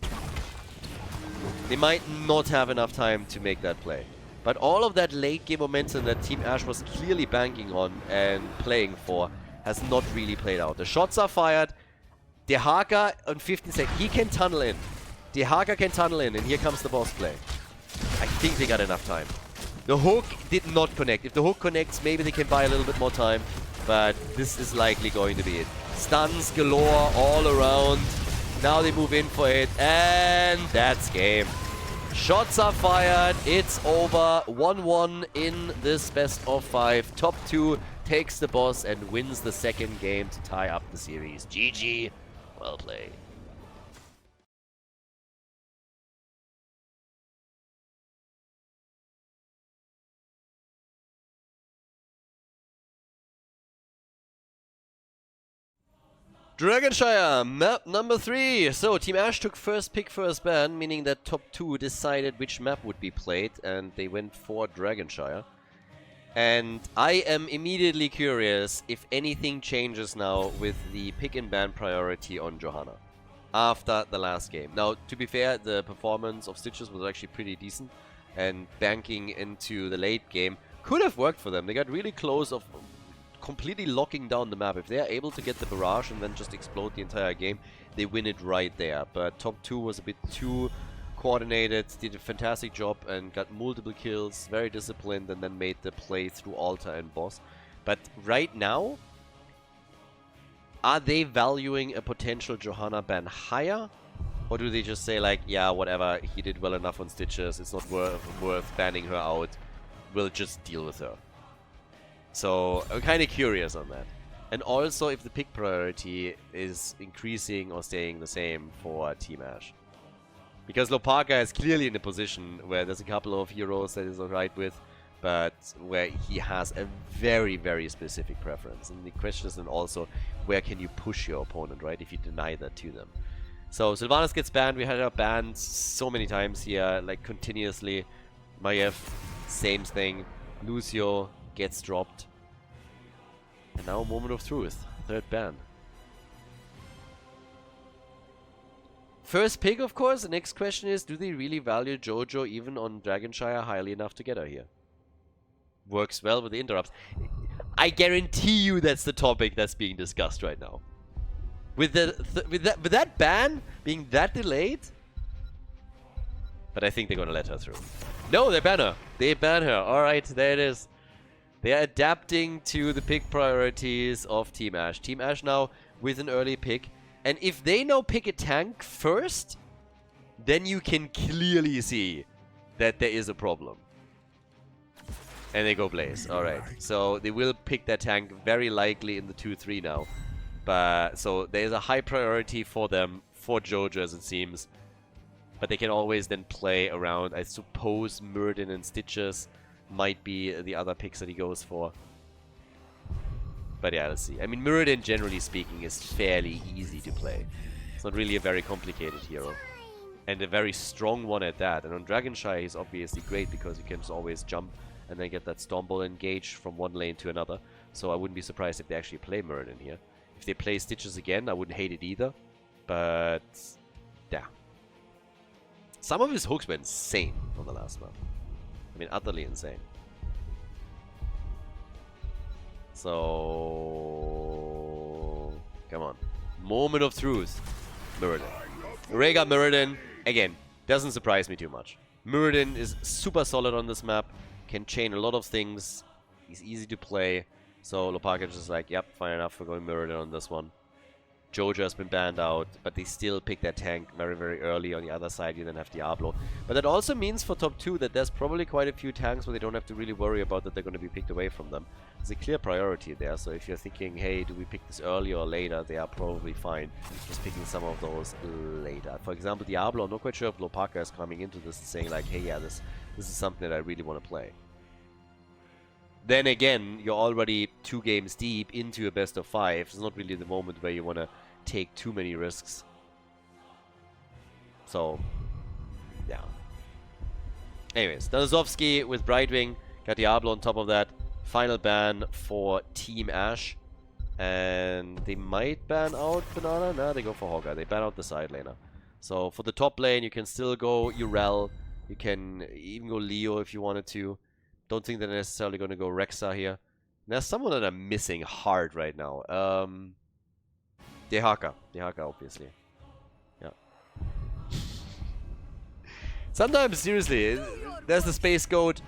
They might not have enough time to make that play. But all of that late game momentum that Team Ash was clearly banking on and playing for has not really played out. The shots are fired. The Haka on 15 seconds, he can tunnel in. The Haka can tunnel in, and here comes the boss play. I think they got enough time. The hook did not connect. If the hook connects, maybe they can buy a little bit more time. But this is likely going to be it. Stuns galore all around. Now they move in for it, and that's game. Shots are fired. It's over. 1-1 in this best of 5. Top 2 takes the boss and wins the second game to tie up the series. GG. Well played. Dragonshire, map number 3. So, Team Ash took first pick, first ban, meaning that top 2 decided which map would be played, and they went for Dragonshire. And I am immediately curious if anything changes now with the pick and ban priority on Johanna after the last game. Now, to be fair, the performance of Stitches was actually pretty decent, and banking into the late game could have worked for them. They got really close of completely locking down the map. If they are able to get the barrage and then just explode the entire game, they win it right there. But top 2 was a bit too coordinated, did a fantastic job, and got multiple kills, very disciplined, and then made the play through altar and boss. But right now, are they valuing a potential Johanna ban higher? Or do they just say like, yeah, whatever, he did well enough on Stitches, it's not worth banning her out, we'll just deal with her. So, I'm kind of curious on that. And also if the pick priority is increasing or staying the same for Team Ash. Because Lopaka is clearly in a position where there's a couple of heroes that he's alright with, but where he has a very, very specific preference. And the question is then also, where can you push your opponent, right, if you deny that to them? So, Sylvanas gets banned. We had her banned so many times here, like continuously. Maiev, same thing. Lucio gets dropped. And now, Moment of Truth, third ban. First pick, of course. The next question is, do they really value Jojo even on Dragonshire highly enough to get her here? Works well with the interrupts. I guarantee you that's the topic that's being discussed right now. With that ban being that delayed? But I think they're gonna let her through. No, they ban her. They ban her. Alright, there it is. They are adapting to the pick priorities of Team Ash. Team Ash now with an early pick. And if they now pick a tank first, then you can clearly see that there is a problem. And they go Blaze. Alright. So they will pick that tank very likely in the 2-3 now. But so there's a high priority for them, for Jojo as it seems. But they can always then play around. I suppose Muradin and Stitches might be the other picks that he goes for. But yeah, let's see. I mean, Muradin, generally speaking, is fairly easy to play. It's not really a very complicated hero. And a very strong one at that. And on Dragonshire, he's obviously great because you can just always jump and then get that Stormbolt engage from one lane to another. So I wouldn't be surprised if they actually play Muradin here. If they play Stitches again, I wouldn't hate it either. But, yeah. Some of his hooks were insane on the last map. I mean, utterly insane. So, come on. Moment of truth. Muradin. Rhaegar Muradin, again, doesn't surprise me too much. Muradin is super solid on this map, can chain a lot of things, he's easy to play. So Lopaka is just like, yep, fine enough, we're going Muradin on this one. Jojo has been banned out, but they still pick that tank very, very early. On the other side, you then have Diablo. But that also means for top 2 that there's probably quite a few tanks where they don't have to really worry about that they're going to be picked away from them. There's a clear priority there, so if you're thinking, hey, do we pick this early or later, they are probably fine just picking some of those later. For example, Diablo, I'm not quite sure if Lopaka is coming into this and saying like, hey, yeah, this is something that I really want to play. Then again, you're already 2 games deep into a best of 5. It's not really the moment where you want to take too many risks. So, yeah. Anyways, Danazovsky with Brightwing, got Diablo on top of that. Final ban for Team Ash. And they might ban out Banana. Nah, they go for Hogger. They ban out the side laner. So for the top lane, you can still go Urel. You can even go Leo if you wanted to. Don't think they're necessarily going to go Rexa here. And there's someone that I'm missing hard right now. Dehaka. Dehaka, obviously. Yeah. Sometimes, seriously, there's the Space Goat.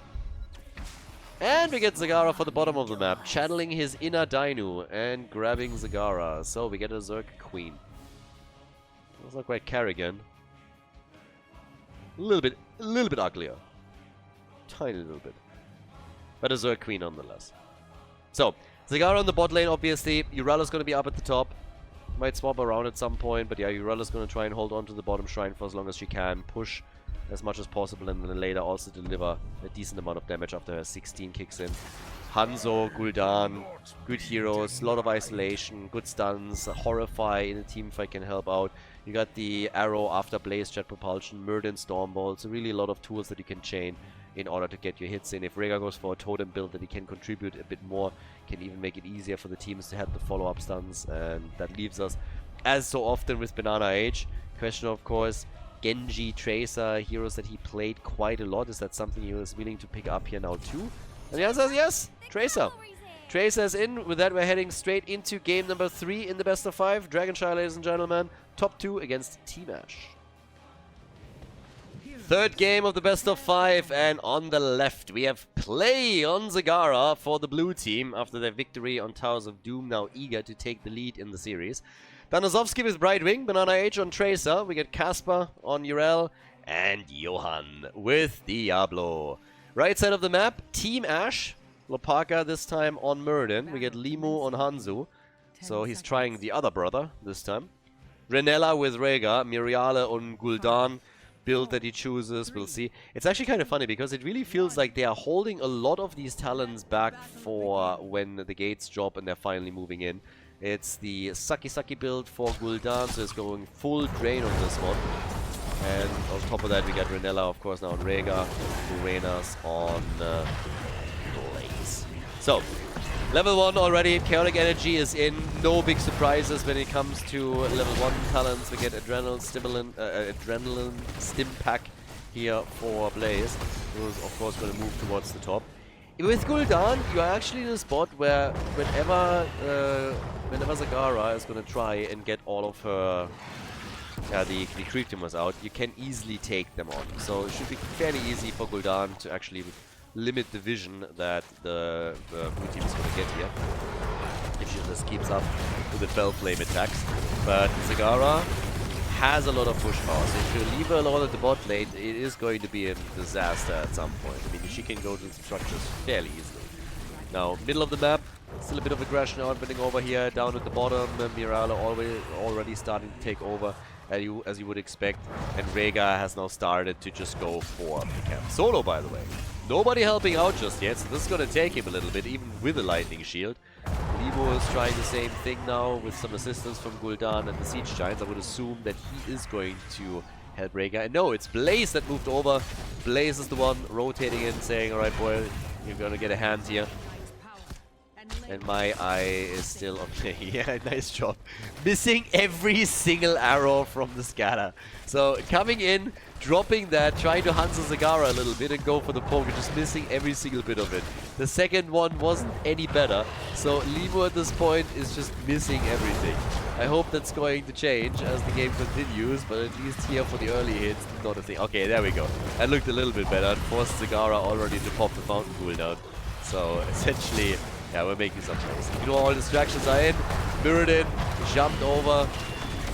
And we get Zagara for the bottom of the map, channeling his inner Dainu and grabbing Zagara. So we get a Zerg Queen. That's not quite Kerrigan. A little bit uglier. Tiny little bit. But a Zerg Queen nonetheless. So, Zagara on the bot lane, obviously. Urella's going to be up at the top. Might swap around at some point, but yeah, Urella's going to try and hold on to the bottom shrine for as long as she can. Push as much as possible, and then later also deliver a decent amount of damage after her 16 kicks in. Hanzo, Gul'dan, good heroes, a lot of isolation, good stuns, Horrify in a teamfight can help out. You got the arrow after Blaze Jet Propulsion, Muradin Stormbolt, so really a lot of tools that you can chain in order to get your hits in. If Rhaegar goes for a totem build that he can contribute a bit more, can even make it easier for the teams to have the follow-up stuns, and that leaves us, as so often with Banana Age, question of course, Genji, Tracer, heroes that he played quite a lot. Is that something he was willing to pick up here now too? And the answer is yes, Tracer. Tracer is in. With that, we're heading straight into game number 3 in the best of 5. Dragonshire, ladies and gentlemen. Top 2 against Team Ash. Third game of the best of 5, and on the left we have play on Zagara for the blue team after their victory on Towers of Doom, now eager to take the lead in the series. Danozovsky with Brightwing, Banana Age on Tracer, we get Kasper on Urel, and Johan with Diablo. Right side of the map, Team Ash, Lopaka this time on Muradin, we get Limu on Hanzo, so he's trying the other brother this time. Renella with Rhaegar, Miriale on Gul'dan, build that he chooses, we'll see. It's actually kind of funny because it really feels like they are holding a lot of these talents back for when the gates drop and they're finally moving in. It's the Saki build for Gul'dan, so it's going full drain on this one. And on top of that we got Renella of course now on Rhaegar, Urenas on Blaze. So, level 1 already, Chaotic Energy is in, no big surprises when it comes to level 1 talents. We get Adrenaline Stim Pack here for Blaze, who's of course going to move towards the top. With Gul'dan, you are actually in a spot where whenever Zagara is going to try and get all of her the creep tumors out, you can easily take them on. So it should be fairly easy for Gul'dan to actually limit the vision that the blue team is going to get here if she just keeps up with the Fell Flame attacks. But Zagara has a lot of push power, so if you leave her alone at the bot lane, it is going to be a disaster at some point. I mean, she can go to the structures fairly easily. Now, middle of the map, still a bit of aggression happening over here. Down at the bottom, Mirala already starting to take over, as you would expect. And Rhaegar has now started to just go for the camp. Solo, by the way. Nobody helping out just yet, so this is going to take him a little bit, even with a lightning shield. Limo is trying the same thing now with some assistance from Gul'dan and the Siege Giants. I would assume that he is going to help Rhaegar. And no, it's Blaze that moved over. Blaze is the one rotating in, saying, alright boy, you're going to get a hand here. And my eye is still okay. Yeah, nice job. Missing every single arrow from the scatter. So coming in, dropping that, trying to Hanzo Zagara a little bit and go for the poke, and just missing every single bit of it. The second one wasn't any better. So Limo at this point is just missing everything. I hope that's going to change as the game continues, but at least here for the early hits, not a thing. Okay, there we go. That looked a little bit better. And forced Zagara already to pop the fountain cooldown. So essentially, yeah, we're making some plays. You know, all distractions are in. Muradin jumped over.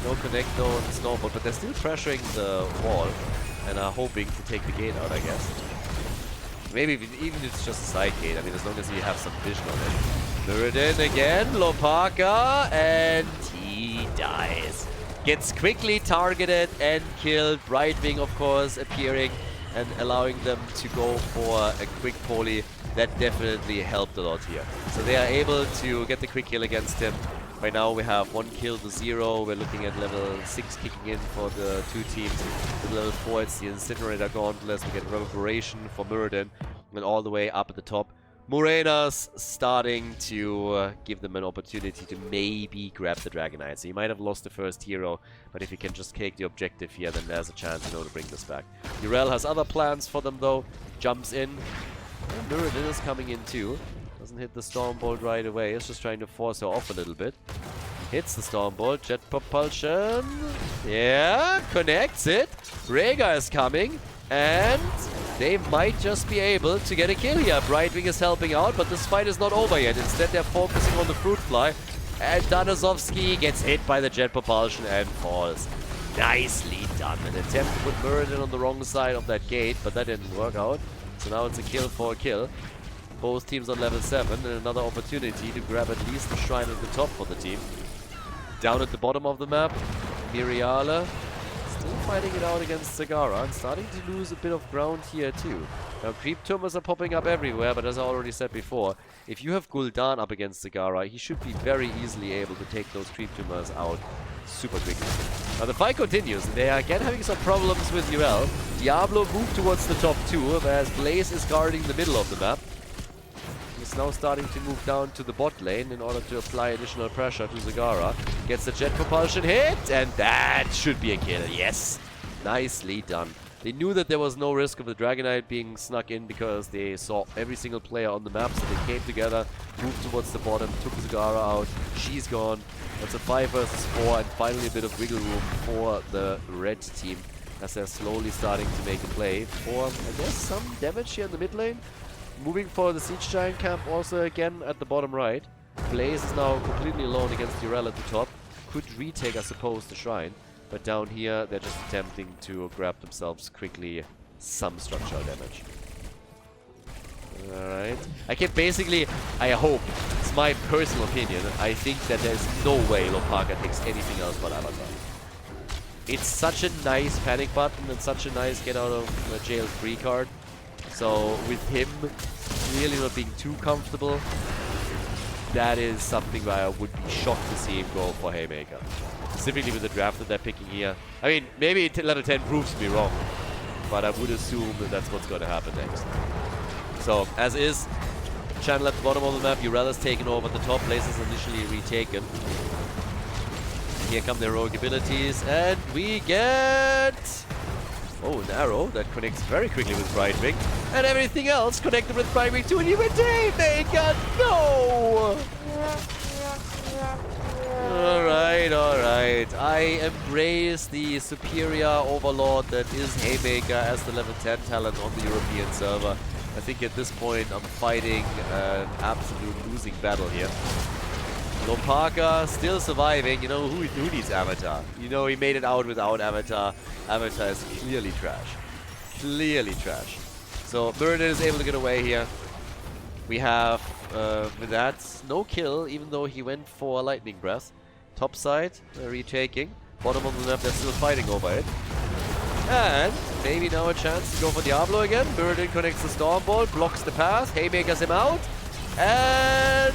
No connect though on the snowball, but they're still pressuring the wall and are hoping to take the gate out, I guess. Maybe even if it's just a side gate, I mean, as long as you have some vision on it. Muradin again, Lopaka, and he dies. Gets quickly targeted and killed. Brightwing, of course, appearing and allowing them to go for a quick poly. That definitely helped a lot here. So they are able to get the quick kill against him. Right now we have 1 kill to 0. We're looking at level 6 kicking in for the 2 teams. With level 4 it's the Incinerator Gauntlets. We get Reverberation for Muradin. And all the way up at the top, Morena's starting to give them an opportunity to maybe grab the Dragonite. So you might have lost the first hero, but if you can just take the objective here, then there's a chance, you know, to bring this back. Urel has other plans for them though. Jumps in. And Muradin is coming in too. Doesn't hit the Stormbolt right away. It's just trying to force her off a little bit. Hits the Stormbolt. Jet Propulsion. Yeah, connects it. Rhaegar is coming. And they might just be able to get a kill here. Brightwing is helping out, but this fight is not over yet. Instead, they're focusing on the Fruit Fly. And Danozovsky gets hit by the Jet Propulsion and falls. Nicely done. An attempt to put Muradin on the wrong side of that gate, but that didn't work out. So now it's a kill for a kill. Both teams on level 7 and another opportunity to grab at least the shrine at the top for the team. Down at the bottom of the map, Miriale still fighting it out against Zagara and starting to lose a bit of ground here too. Now creep tumors are popping up everywhere, but as I already said before, if you have Gul'dan up against Zagara, he should be very easily able to take those creep tumors out super quickly. Now the fight continues, and they are again having some problems with Urel. Diablo moved towards the top 2, whereas Blaze is guarding the middle of the map. He's now starting to move down to the bot lane in order to apply additional pressure to Zagara. Gets the Jet Propulsion hit, and that should be a kill. Yes, nicely done. They knew that there was no risk of the Dragonite being snuck in because they saw every single player on the map, so they came together, moved towards the bottom, took Zagara out. She's gone. That's a 5 versus 4, and finally a bit of wiggle room for the red team as they're slowly starting to make a play for, I guess, some damage here in the mid lane. Moving for the Siege Giant camp also again at the bottom right. Blaze is now completely alone against Urel at the top. Could retake, I suppose, the shrine. But down here, they're just attempting to grab themselves quickly some structural damage. Alright. I can basically, I hope, it's my personal opinion, I think that there's no way Lopaka takes anything else but Avatar. It's such a nice panic button and such a nice get out of jail free card. So with him really not being too comfortable, that is something where I would be shocked to see him go for Haymaker. Specifically with the draft that they're picking here. I mean, maybe level 10 proves me wrong, but I would assume that that's what's going to happen next. So, as is, channel at the bottom of the map, Urel is taken over at the top, Blaze is initially retaken. Here come the heroic abilities, and we get... oh, an arrow that connects very quickly with Brightwing. And everything else connected with Brightwing too, and you went to Haymaker! No! Alright, alright. I embrace the superior overlord that is Haymaker as the level 10 talent on the European server. I think at this point I'm fighting an absolute losing battle here. Lopaka still surviving. You know, who needs Avatar? You know, he made it out without Avatar. Avatar is clearly trash. Clearly trash. So Muradin is able to get away here. We have, with that, no kill, even though he went for Lightning Breath. Top side, retaking. Bottom of the map, they're still fighting over it. And maybe now a chance to go for Diablo again. Muradin connects the Storm Ball, blocks the path, Haymakers him out. And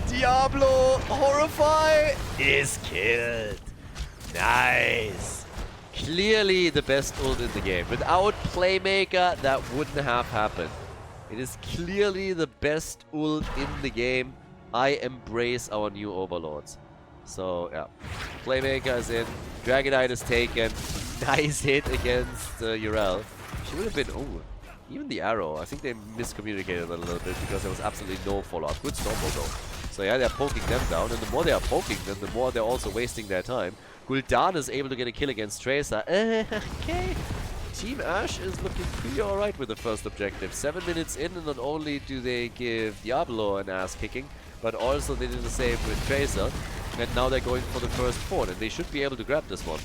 Diablo Horrify is killed. Nice. Clearly the best ult in the game. Without Playmaker, that wouldn't have happened. It is clearly the best ult in the game. I embrace our new overlords. So, yeah. Playmaker is in. Dragonite is taken. Nice hit against Urel. She would have been... oh, even the arrow. I think they miscommunicated a little bit because there was absolutely no follow-up. Good snowball though. So yeah, they're poking them down. And the more they are poking them, the more they're also wasting their time. Gul'dan is able to get a kill against Tracer. Okay. Team Ash is looking pretty alright with the first objective. 7 minutes in, and not only do they give Diablo an ass kicking, but also they did the same with Tracer. And now they're going for the first fort, and they should be able to grab this one.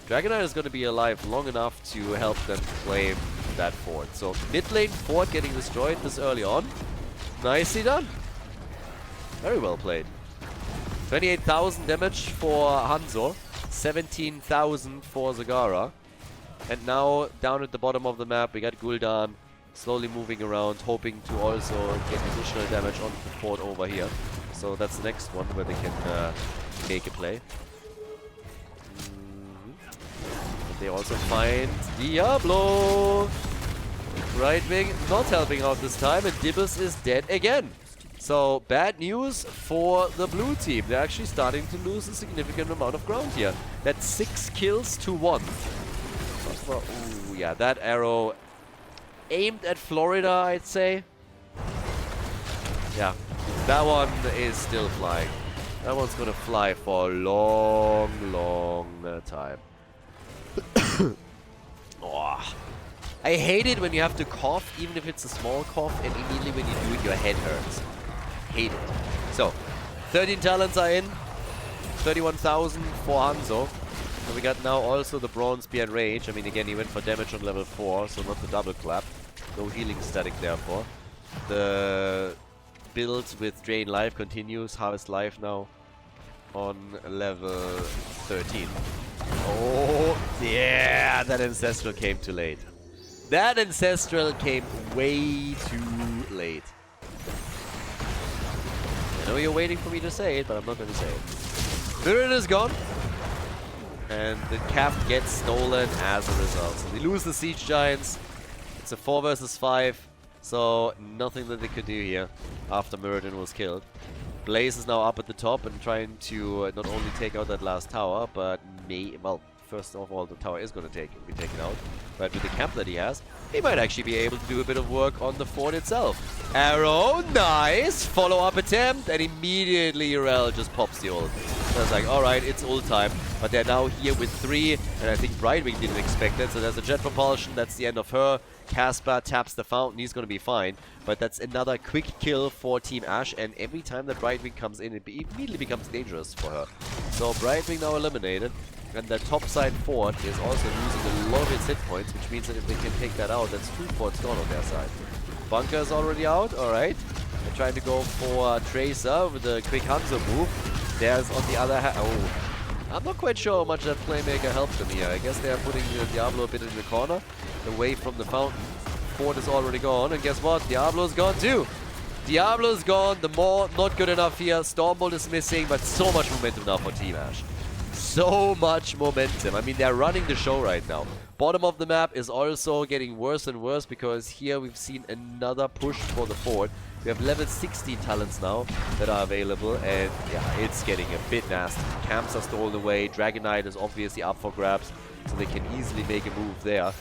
Dragonite is going to be alive long enough to help them claim that fort. So mid lane fort getting destroyed this early on. Nicely done. Very well played. 28,000 damage for Hanzo. 17,000 for Zagara. And now, down at the bottom of the map, we got Gul'dan slowly moving around, hoping to also get additional damage onto the fort over here. So that's the next one where they can make a play. But they also find Diablo! Brightwing not helping out this time, and Dibbus is dead again. So, bad news for the blue team. They're actually starting to lose a significant amount of ground here. That's 6 kills to 1. Ooh, yeah, that arrow aimed at Florida, I'd say. Yeah, that one is still flying. That one's gonna fly for a long, long time. Oh. I hate it when you have to cough, even if it's a small cough, and immediately when you do it, your head hurts. Hate it. So, 13 talents are in. 31,000 for Hanzo. And we got now also the Bronze Spear and Rage. I mean, again, he went for damage on level 4, so not the double clap. No healing static, therefore. The build with Drain Life continues. Harvest Life now on level 13. Oh, yeah, that Ancestral came too late. That Ancestral came way too late. I know you're waiting for me to say it, but I'm not going to say it. Muradin is gone. And the cap gets stolen as a result. So they lose the Siege Giants. It's a 4 versus 5. So nothing that they could do here after Muradin was killed. Blaze is now up at the top and trying to not only take out that last tower, but well, first of all, the tower is going to be taken out. But with the camp that he has, he might actually be able to do a bit of work on the fort itself. Arrow, nice! Follow-up attempt, and immediately Urel just pops the ult. I was like, alright, it's ult time. But they're now here with 3, and I think Brightwing didn't expect it. So there's a jet propulsion, that's the end of her. Casper taps the fountain, he's gonna be fine. But that's another quick kill for Team Ash, and every time that Brightwing comes in, it immediately becomes dangerous for her. So Brightwing now eliminated, and the top side fort is also losing a lot of its hit points, which means that if they can take that out, that's 2 forts gone on their side. Bunker is already out, alright. They're trying to go for Tracer with the quick Hanzo move. There's on the other hand, oh, I'm not quite sure how much that Playmaker helped them here. I guess they are putting Diablo a bit in the corner, away from the fountain. Fort is already gone, and guess what? Diablo's gone too. Diablo's gone, the Maw not good enough here. Stormbolt is missing, but so much momentum now for Team Ash. So much momentum. I mean, they're running the show right now. Bottom of the map is also getting worse and worse because here we've seen another push for the fort. We have level 16 talents now that are available, and yeah, it's getting a bit nasty. Camps are stolen away. Dragon Knight is obviously up for grabs, so they can easily make a move there.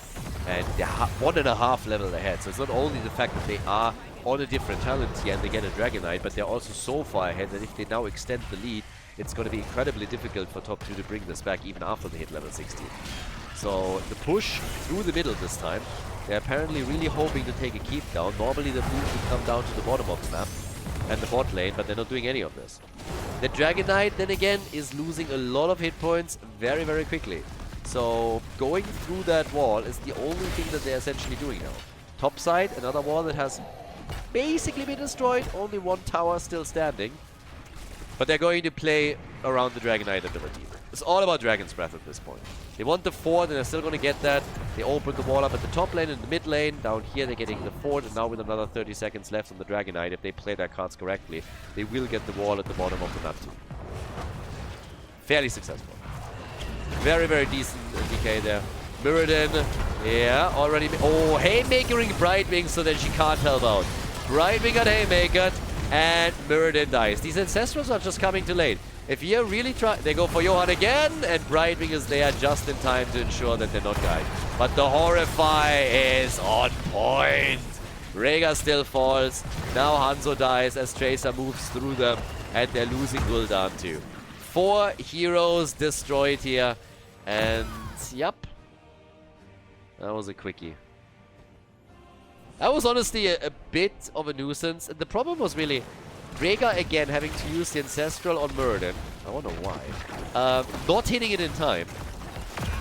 And they're 1.5 level ahead. So it's not only the fact that they are on a different talent here and they get a Dragon Knight, but they're also so far ahead that if they now extend the lead, it's going to be incredibly difficult for top 2 to bring this back even after they hit level 16. So the push through the middle this time. They're apparently really hoping to take a keep down. Normally the move would come down to the bottom of the map and the bot lane, but they're not doing any of this. The Dragon Knight then again is losing a lot of hit points very, very quickly. So going through that wall is the only thing that they're essentially doing now. Top side, another wall that has basically been destroyed. Only 1 tower still standing. But they're going to play around the Dragon Knight ability. It's all about Dragon's Breath at this point. They want the fort and they're still going to get that. They open the wall up at the top lane and the mid lane. Down here they're getting the fort, and now with another 30 seconds left on the Dragon Knight, if they play their cards correctly, they will get the wall at the bottom of the map too. Fairly successful. Very, very decent DK there. Mirrodin, yeah, already. Oh, Haymakering Brightwing so that she can't help out. Brightwing got Haymakered, and Mirrodin dies. These Ancestrals are just coming too late. If you really try, they go for Johan again, and Brightwing is there just in time to ensure that they're not died. But the Horrify is on point. Rhaegar still falls. Now Hanzo dies as Tracer moves through them, and they're losing Gul'dan too. 4 heroes destroyed here, and yep, that was a quickie. That was honestly a bit of a nuisance, and the problem was really Rhaegar again having to use the Ancestral on Mirrodin. I wonder why. Not hitting it in time,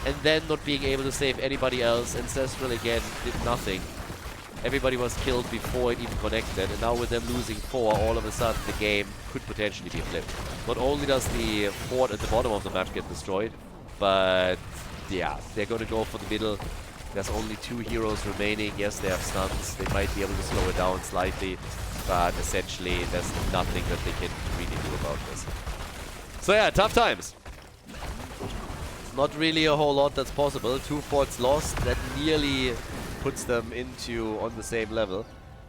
and then not being able to save anybody else. Ancestral again did nothing. Everybody was killed before it even connected, and now with them losing 4, all of a sudden the game could potentially be flipped. Not only does the fort at the bottom of the map get destroyed, but yeah, they're going to go for the middle. There's only 2 heroes remaining. Yes, they have stuns. They might be able to slow it down slightly, but essentially there's nothing that they can really do about this. So yeah, tough times. Not really a whole lot that's possible. 2 forts lost. That nearly puts them into on the same level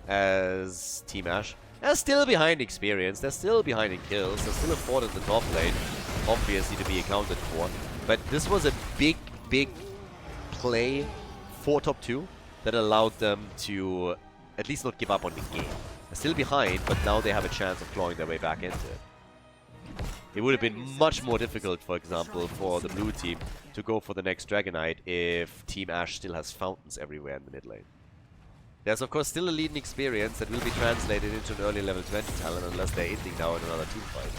as Team Ash. They're still behind experience. They're still behind in kills. There's still a fort in the top lane, obviously, to be accounted for. But this was a big, big play for top 2 that allowed them to at least not give up on the game. They're still behind, but now they have a chance of clawing their way back into it. It would have been much more difficult, for example, for the blue team to go for the next Dragon Knight if Team Ash still has fountains everywhere in the mid lane. There's of course still a lead in experience that will be translated into an early level 20 talent unless they're ending now in another team fight.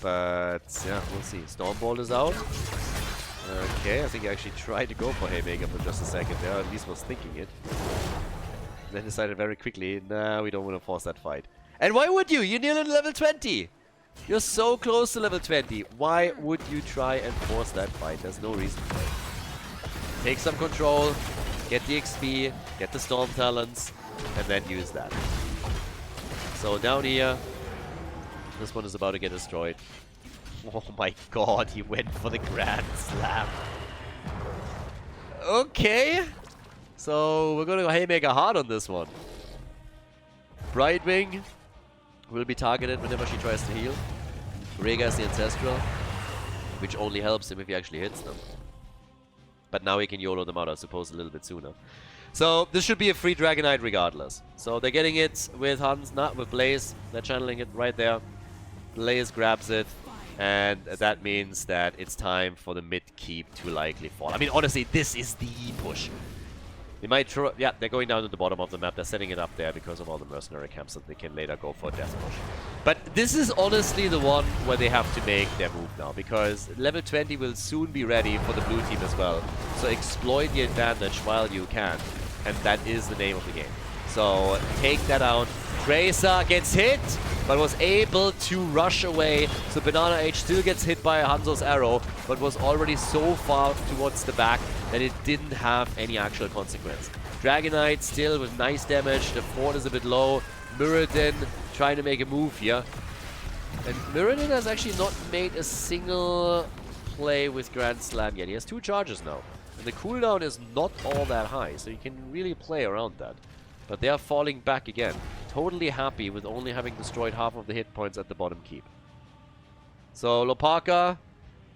But yeah, we'll see. Stormbolt is out. Okay, I think I actually tried to go for Haymaker for just a second there, at least was thinking it. Then decided very quickly, nah, we don't want to force that fight. And why would you? You're nearly level 20! You're so close to level 20. Why would you try and force that fight? There's no reason for it. Take some control, get the XP, get the Storm Talents, and then use that. So down here, this one is about to get destroyed. Oh my god, he went for the Grand Slam. Okay. So we're going to Haymaker hard on this one. Brightwing will be targeted whenever she tries to heal. Rhaegar is the Ancestral, which only helps him if he actually hits them. But now he can YOLO them out, I suppose, a little bit sooner. So this should be a free Dragon Knight regardless. So they're getting it with Hans, not with Blaze. They're channeling it right there. Blaze grabs it. And that means that it's time for the mid keep to likely fall. I mean, honestly, this is the push. They might throw... Yeah, they're going down to the bottom of the map. They're setting it up there because of all the mercenary camps that they can later go for a death push. But this is honestly the one where they have to make their move now, because level 20 will soon be ready for the blue team as well. So exploit the advantage while you can. And that is the name of the game. So take that out. Tracer gets hit, but was able to rush away. So Banana H still gets hit by Hanzo's arrow, but was already so far towards the back that it didn't have any actual consequence. Dragonite still with nice damage. The fort is a bit low. Muradin trying to make a move here. And Muradin has actually not made a single play with Grand Slam yet. He has 2 charges now. And the cooldown is not all that high, so you can really play around that. But they are falling back again. Totally happy with only having destroyed half of the hit points at the bottom keep. So Lopaka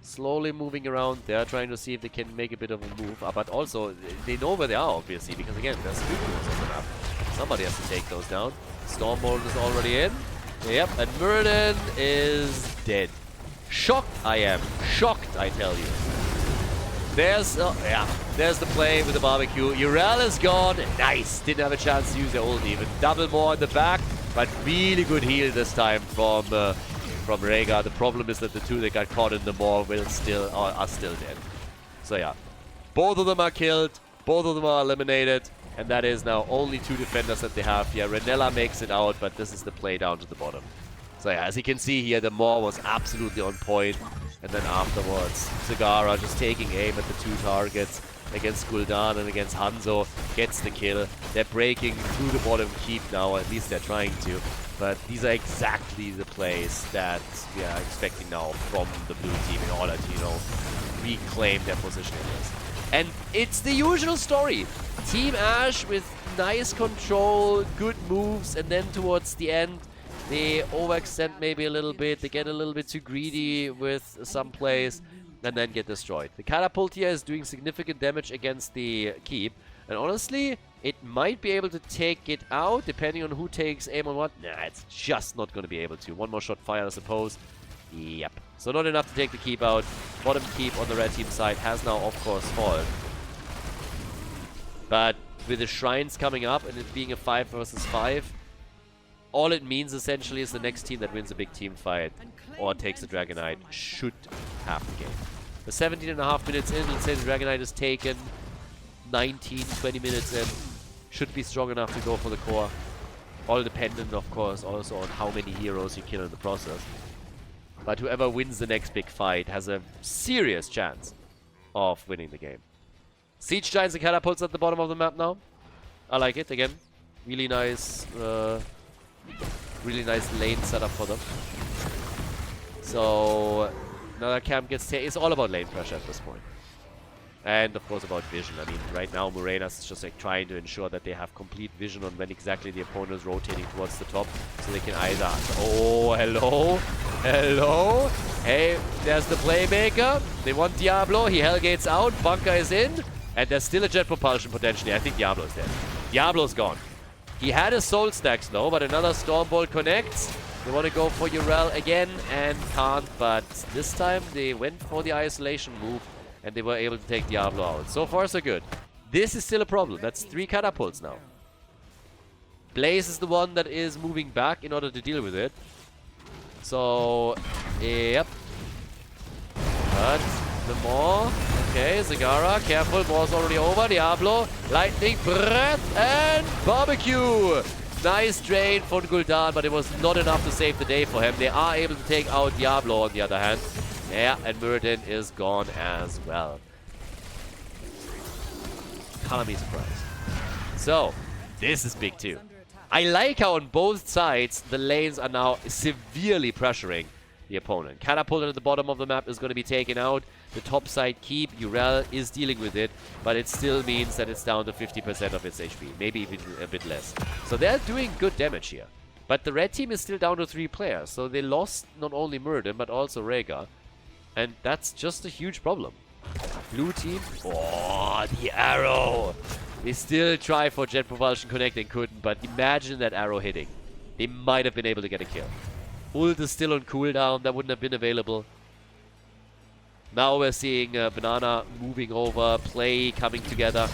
slowly moving around. They are trying to see if they can make a bit of a move. But also, they know where they are, obviously, because again, there's 3 moves on the map. Somebody has to take those down. Stormbolt is already in. Yep, and Muradin is dead. Shocked I am. Shocked, I tell you. There's the play with the barbecue. Urel is gone. Nice. Didn't have a chance to use their ult even. Double more in the back, but really good heal this time from Rhaegar. The problem is that the 2 that got caught in the maw are still dead. So yeah, both of them are killed. Both of them are eliminated. And that is now only 2 defenders that they have here. Renella makes it out, but this is the play down to the bottom. So yeah, as you can see here, the maw was absolutely on point. And then afterwards, Zagara just taking aim at the 2 targets against Gul'dan and against Hanzo, gets the kill. They're breaking through the bottom keep now, at least they're trying to. But these are exactly the plays that we are expecting now from the blue team in order to, you know, reclaim their position in this. And it's the usual story. Team Ash with nice control, good moves, and then towards the end, they overextend maybe a little bit, they get a little bit too greedy with some plays, and then get destroyed. The catapult here is doing significant damage against the keep, and honestly, it might be able to take it out, depending on who takes aim on what. Nah, it's just not going to be able to. One more shot fired, I suppose. Yep. So not enough to take the keep out. Bottom keep on the red team side has now, of course, fallen. But with the shrines coming up and it being a 5 versus 5, all it means essentially is the next team that wins a big team fight or takes the Dragonite should have the game. The 17.5 minutes in, let's say the Dragonite is taken, 19, 20 minutes in, should be strong enough to go for the core. All dependent, of course, also on how many heroes you kill in the process. But whoever wins the next big fight has a serious chance of winning the game. Siege Giants and Catapults at the bottom of the map now. I like it, again. Really nice lane setup for them. So another camp gets taken. It's all about lane pressure at this point. And of course about vision. I mean, right now Morenas is just like trying to ensure that they have complete vision on when exactly the opponent is rotating towards the top, so they can either... Oh, hello? Hello? Hey, there's the playmaker. They want Diablo. He hellgates out. Bunker is in. And there's still a jet propulsion potentially. I think Diablo is dead. Diablo's gone. He had his soul stacks though, but another Stormbolt connects. They want to go for Urel again and can't, but this time they went for the isolation move and they were able to take Diablo out. So far so good. This is still a problem. That's 3 catapults now. Blaze is the one that is moving back in order to deal with it. So, yep. But the more... Okay, Zagara, careful, war's already over. Diablo, lightning, breath, and barbecue. Nice drain from Gul'dan, but it was not enough to save the day for him. They are able to take out Diablo on the other hand. Yeah, and Muradin is gone as well. Can't be surprised. So, this is big too. I like how on both sides the lanes are now severely pressuring the opponent. Catapult at the bottom of the map is going to be taken out. The top side keep, Urel is dealing with it, but it still means that it's down to 50% of its HP, maybe even a bit less. So they're doing good damage here. But the red team is still down to 3 players, so they lost not only Muradin, but also Rhaegar. And that's just a huge problem. Blue team, oh, the arrow! They still try for jet propulsion connect and couldn't, but imagine that arrow hitting. They might have been able to get a kill. Ult is still on cooldown. That wouldn't have been available. Now we're seeing Banana moving over, play coming together.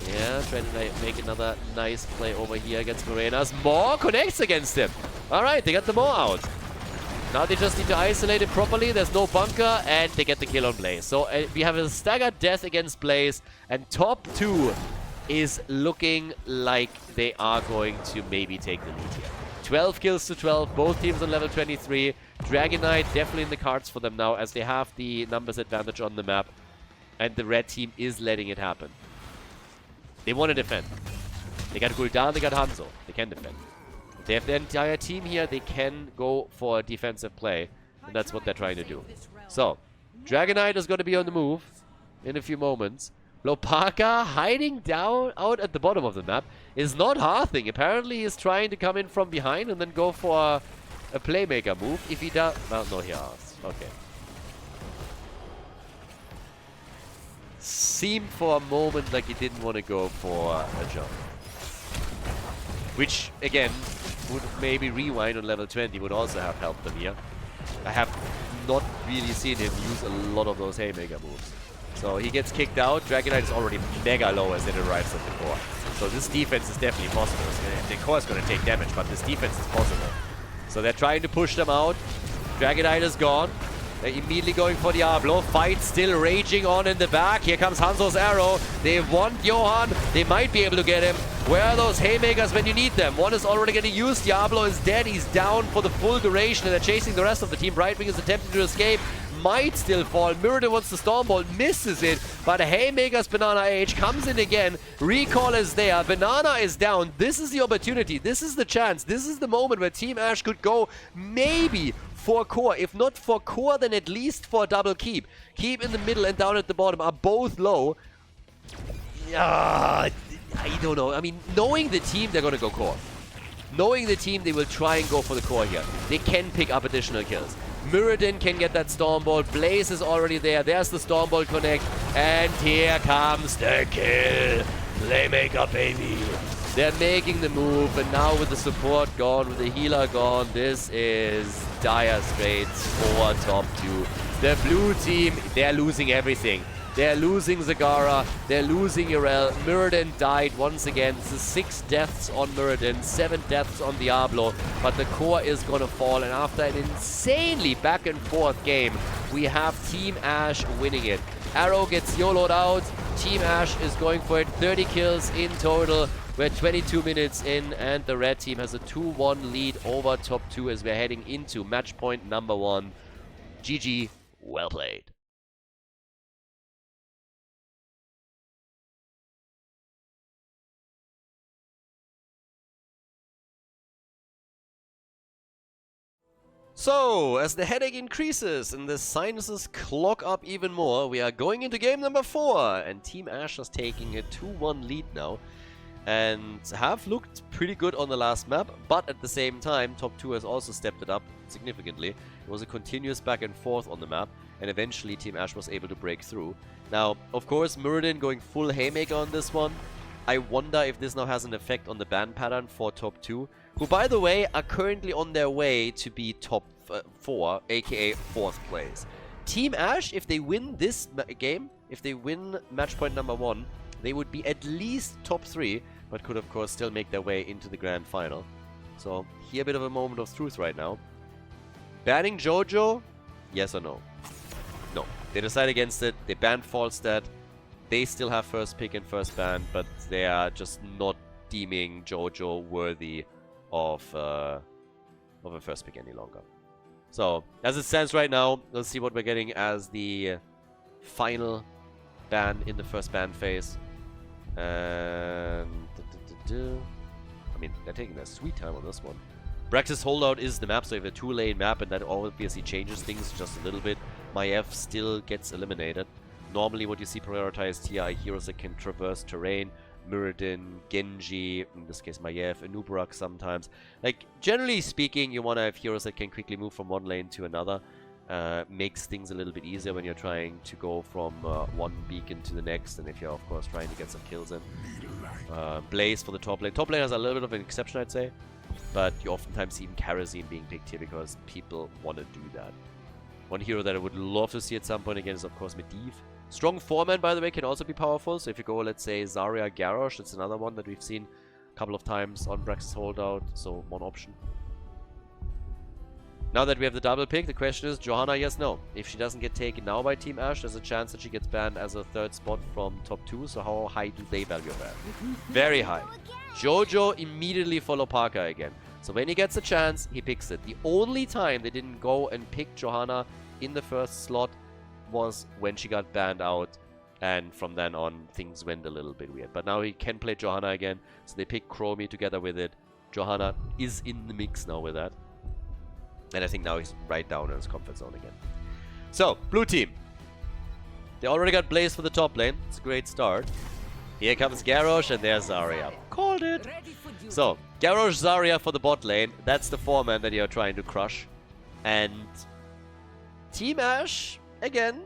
Yeah, trying to make another nice play over here against Morenas. Maw connects against him. Alright, they got the Maw out. Now they just need to isolate it properly. There's no bunker, and they get the kill on Blaze. So we have a staggered death against Blaze, and top 2 is looking like they are going to maybe take the lead here. 12 kills to 12, both teams on level 23. Dragon Knight definitely in the cards for them now, as they have the numbers advantage on the map, and the red team is letting it happen. They want to defend. They got Gul'dan, they got Hanzo. They can defend. If they have the entire team here, they can go for a defensive play, and that's what they're trying to do. So, Dragon Knight is going to be on the move in a few moments. Lopaka, hiding down out at the bottom of the map, is not hearthing. Apparently he's trying to come in from behind and then go for a playmaker move. If he does... Well, no, he hearths. Okay. Seemed for a moment like he didn't want to go for a jump. Which, again, would maybe rewind on level 20, would also have helped them here. I have not really seen him use a lot of those haymaker moves. So he gets kicked out. Dragon Knight is already mega low as it arrives at the core. So this defense is definitely possible. The core is going to take damage, but this defense is possible. So they're trying to push them out. Dragon Knight is gone. They're immediately going for Diablo. Fight still raging on in the back. Here comes Hanzo's arrow. They want Johan. They might be able to get him. Where are those haymakers when you need them? One is already getting used. Diablo is dead. He's down for the full duration, and they're chasing the rest of the team. Brightwing is attempting to escape. Might still fall. Mirrodin wants the Stormbolt, misses it, but Haymaker's Banana Age comes in again. Recall is there. Banana is down. This is the opportunity. This is the chance. This is the moment where Team Ash could go maybe for core. If not for core, then at least for double keep. Keep in the middle and down at the bottom are both low. I don't know. I mean, knowing the team, they're going to go core. Knowing the team, they will try and go for the core here. They can pick up additional kills. Mirrodin can get that Stormbolt. Blaze is already there. There's the Stormbolt connect. And here comes the kill. Playmaker, baby. They're making the move. And now with the support gone, with the healer gone, this is dire straits for top 2. The blue team, they're losing everything. They're losing Zagara, they're losing Urel. Mirrodin died once again. This is 6 deaths on Mirrodin, 7 deaths on Diablo, but the core is gonna fall, and after an insanely back and forth game, we have Team Ash winning it. Arrow gets YOLO'd out, Team Ash is going for it, 30 kills in total. We're 22 minutes in, and the red team has a 2-1 lead over top 2 as we're heading into match point number 1. GG, well played. So, as the headache increases and the sinuses clog up even more, we are going into game number 4, and Team Ash is taking a 2-1 lead now, and have looked pretty good on the last map, but at the same time, top 2 has also stepped it up significantly. It was a continuous back and forth on the map, and eventually Team Ash was able to break through. Now, of course, Mirrodin going full Haymaker on this one. I wonder if this now has an effect on the ban pattern for top 2, who, by the way, are currently on their way to be top 4, aka 4th place. Team Ash, if they win this game, if they win match point number 1, they would be at least top 3, but could of course still make their way into the grand final. So, here a bit of a moment of truth right now. Banning Jojo? Yes or no? No. They decide against it, they banned Falstad. They still have first pick and first ban, but they are just not deeming Jojo worthy of a first pick any longer. So, as it stands right now, let's see what we're getting as the final ban in the first ban phase. And I mean, they're taking their sweet time on this one. Braxis holdout is the map, so you have a 2-lane map, and that obviously changes things just a little bit. Maiev still gets eliminated. Normally what you see prioritized here are heroes that can traverse terrain. Mirrodin, Genji, in this case Maiev, Anub'arak sometimes. Like, generally speaking, you want to have heroes that can quickly move from one lane to another. Makes things a little bit easier when you're trying to go from one beacon to the next, and if you're of course trying to get some kills in. Blaze for the top lane. Top lane has a little bit of an exception, I'd say. but you oftentimes see even Kerosene being picked here because people want to do that. One hero that I would love to see at some point again is of course Medivh. Strong 4-man, by the way, can also be powerful. So if you go, let's say, Zarya Garrosh, that's another one that we've seen a couple of times on Brax's holdout. So one option. Now that we have the double pick, the question is, Johanna, yes, no. If she doesn't get taken now by Team Ash, there's a chance that she gets banned as a 3rd spot from top 2. So how high do they value her? Very high. Jojo immediately follow Parker again. So when he gets a chance, he picks it. The only time they didn't go and pick Johanna in the 1st slot was when she got banned out. And from then on, things went a little bit weird. But now he can play Johanna again. So they pick Chromie together with it. Johanna is in the mix now with that. And I think now he's right down in his comfort zone again. So, blue team. They already got Blaze for the top lane. It's a great start. Here comes Garrosh and there's Zarya. Called it! So, Garrosh, Zarya for the bot lane. That's the 4-man that you're trying to crush. And Team Ash, again,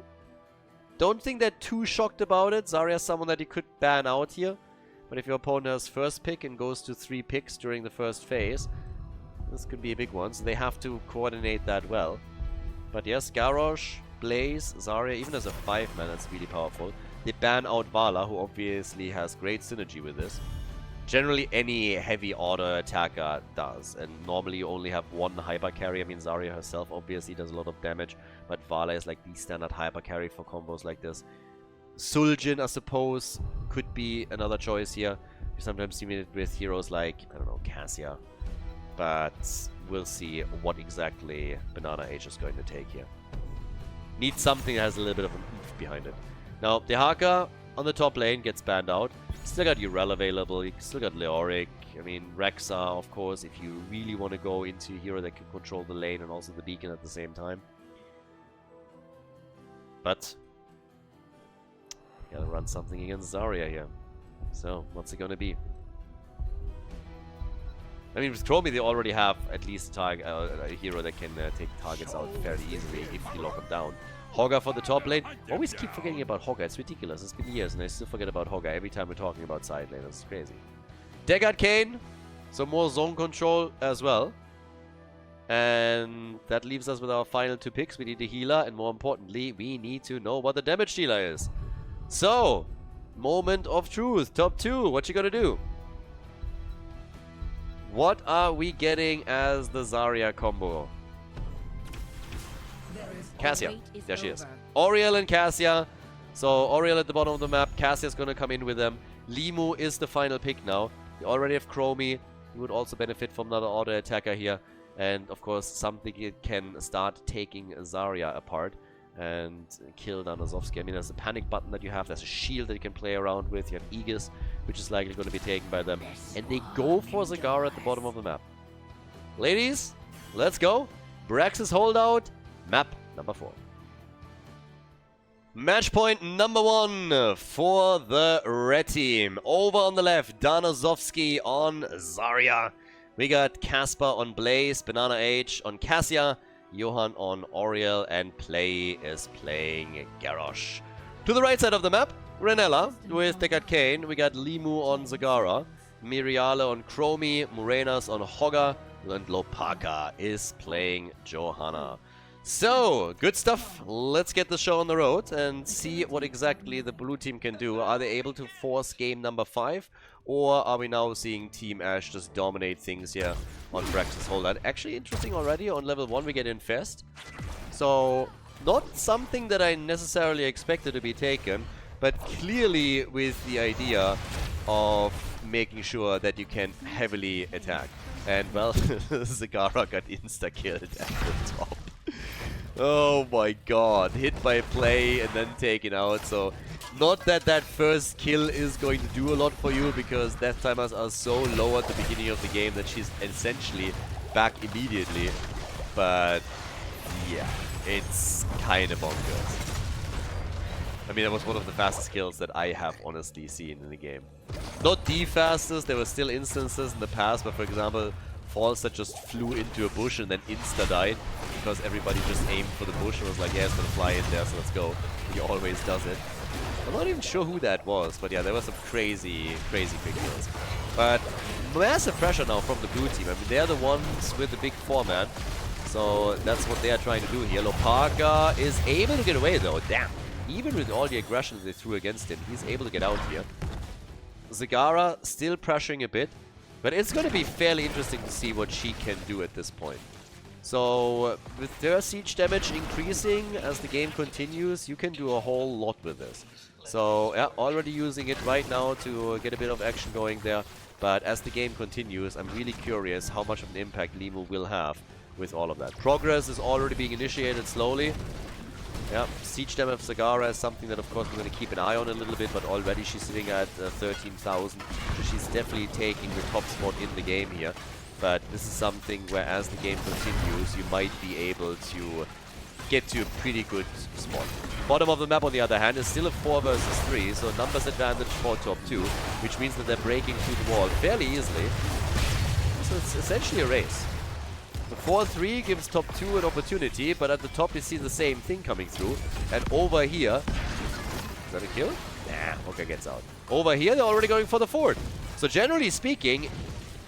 don't think they're too shocked about it. Zarya's someone that you could ban out here. But if your opponent has 1st pick and goes to 3 picks during the 1st phase, this could be a big one, so they have to coordinate that well. But yes, Garrosh, Blaze, Zarya, even as a 5-man, that's really powerful. They ban out Vala, who obviously has great synergy with this. Generally, any heavy order attacker does, and normally you only have one hyper carry. I mean, Zarya herself obviously does a lot of damage, but Vala is like the standard hyper carry for combos like this. Suljin, I suppose, could be another choice here. You sometimes see it with heroes like, I don't know, Cassia. But we'll see what exactly Banana Age is going to take here. Need something that has a little bit of an oomph behind it. Now, Dehaka on the top lane gets banned out. Still got Urel available, you still got Leoric. I mean, Rexa, of course, if you really want to go into a hero that can control the lane and also the beacon at the same time. But, gotta run something against Zarya here. So, what's it gonna be? I mean, with Chromie, they already have at least a hero that can take targets out fairly easily if you lock him down. Hogger for the top lane. Always keep forgetting about Hogger. It's ridiculous. It's been years and I still forget about Hogger every time we're talking about side lane. It's crazy. Degard Kane. So more zone control as well. And that leaves us with our final 2 picks. We need a healer, and more importantly, we need to know what the damage dealer is. So, moment of truth. Top 2. What you gonna do? What are we getting as the Zarya combo? Cassia. There she is. Oriel and Cassia. So Oriel at the bottom of the map. Cassia's gonna come in with them. Limu is the final pick now. We already have Chromie. He would also benefit from another auto attacker here. And of course something it can start taking Zarya apart and kill Danazovsky. I mean, there's a panic button that you have. There's a shield that you can play around with. You have Aegis, which is likely going to be taken by them. And they go for Zagara at the bottom of the map. Ladies, let's go. Brax's holdout, map number 4. Match point number 1 for the red team. Over on the left, Danazovsky on Zarya. We got Casper on Blaze, Banana Age on Cassia, Johan on Oriel, and Play is playing Garrosh. To the right side of the map, Renella with Degard Kane. We got Limu on Zagara, Miriale on Chromie, Morenas on Hogger, and Lopaka is playing Johanna. So, good stuff. Let's get the show on the road and see what exactly the blue team can do. Are they able to force game number 5? Or are we now seeing Team Ash just dominate things here on Brax's holdout? Actually, interesting already. On level 1 we get Infest. So, not something that I necessarily expected to be taken, but clearly with the idea of making sure that you can heavily attack. And, well, Zagara got insta-killed at the top. Oh my god, hit by Play and then taken out. So, not that that first kill is going to do a lot for you, because death timers are so low at the beginning of the game that she's essentially back immediately. But, yeah, it's kind of bonkers. I mean, that was one of the fastest kills that I have honestly seen in the game. Not the fastest, there were still instances in the past where, for example, Falls that just flew into a bush and then insta-died because everybody just aimed for the bush and was like, yeah, it's gonna fly in there, so let's go. He always does it. I'm not even sure who that was, but yeah, there were some crazy, crazy quick kills. But massive pressure now from the blue team. I mean, they're the ones with the big 4-man. So that's what they are trying to do here. Lopaka is able to get away though. Damn. Even with all the aggression they threw against him, he's able to get out here. Zagara still pressuring a bit. But it's going to be fairly interesting to see what she can do at this point. So with their siege damage increasing as the game continues, you can do a whole lot with this. So yeah, already using it right now to get a bit of action going there. But as the game continues, I'm really curious how much of an impact Limu will have with all of that. Progress is already being initiated slowly. Yeah, siege damage of Zagara is something that of course we're going to keep an eye on a little bit, but already she's sitting at 13,000. So she's definitely taking the top spot in the game here. But this is something where as the game continues, you might be able to get to a pretty good spot. Bottom of the map, on the other hand, is still a 4 versus 3, so numbers advantage for top 2, which means that they're breaking through the wall fairly easily. So it's essentially a race. The 4-3 gives top 2 an opportunity, but at the top you see the same thing coming through. And over here... Is that a kill? Nah, Hogger gets out. Over here, they're already going for the fort. So generally speaking,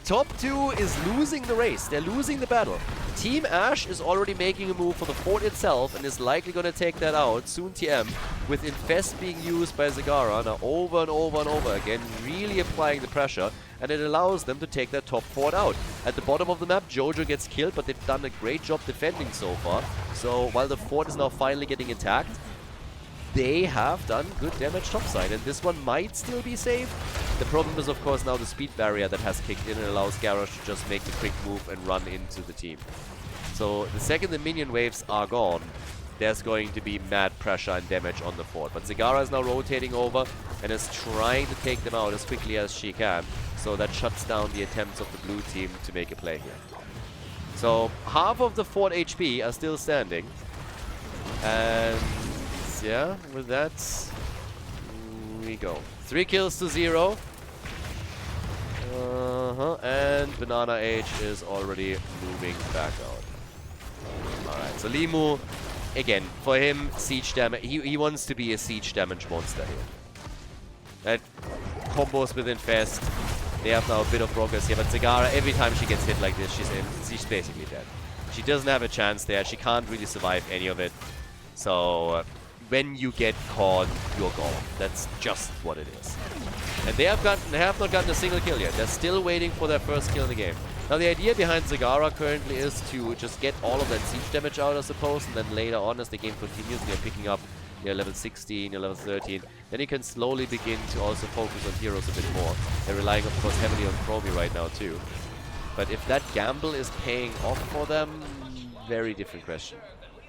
top 2 is losing the race. They're losing the battle. Team Ash is already making a move for the fort itself and is likely going to take that out. Soon TM, with Infest being used by Zagara now over and over and over again, really applying the pressure. And it allows them to take their top fort out. At the bottom of the map, Jojo gets killed, but they've done a great job defending so far. So while the fort is now finally getting attacked, they have done good damage topside, and this one might still be safe. The problem is, of course, now the speed barrier that has kicked in and allows Garrosh to just make the quick move and run into the team. So the second the minion waves are gone, there's going to be mad pressure and damage on the fort. But Zagara is now rotating over and is trying to take them out as quickly as she can. So that shuts down the attempts of the blue team to make a play here. So half of the fort HP are still standing. And yeah, with that, we go. 3 kills to 0. And Banana Age is already moving back out. Alright, so Limu, again, for him, siege damage, he wants to be a siege damage monster here. That combos with Infest. They have now a bit of progress here, but Zagara, every time she gets hit like this, she's basically dead. She doesn't have a chance there. She can't really survive any of it. So when you get caught, you're gone. That's just what it is. And they have not gotten a single kill yet. They're still waiting for their first kill in the game. Now the idea behind Zagara currently is to just get all of that siege damage out, I suppose, and then later on as the game continues, they're picking up level 16, level 13. Then you can slowly begin to also focus on heroes a bit more. They're relying, of course, heavily on Chromie right now too. But if that gamble is paying off for them, very different question.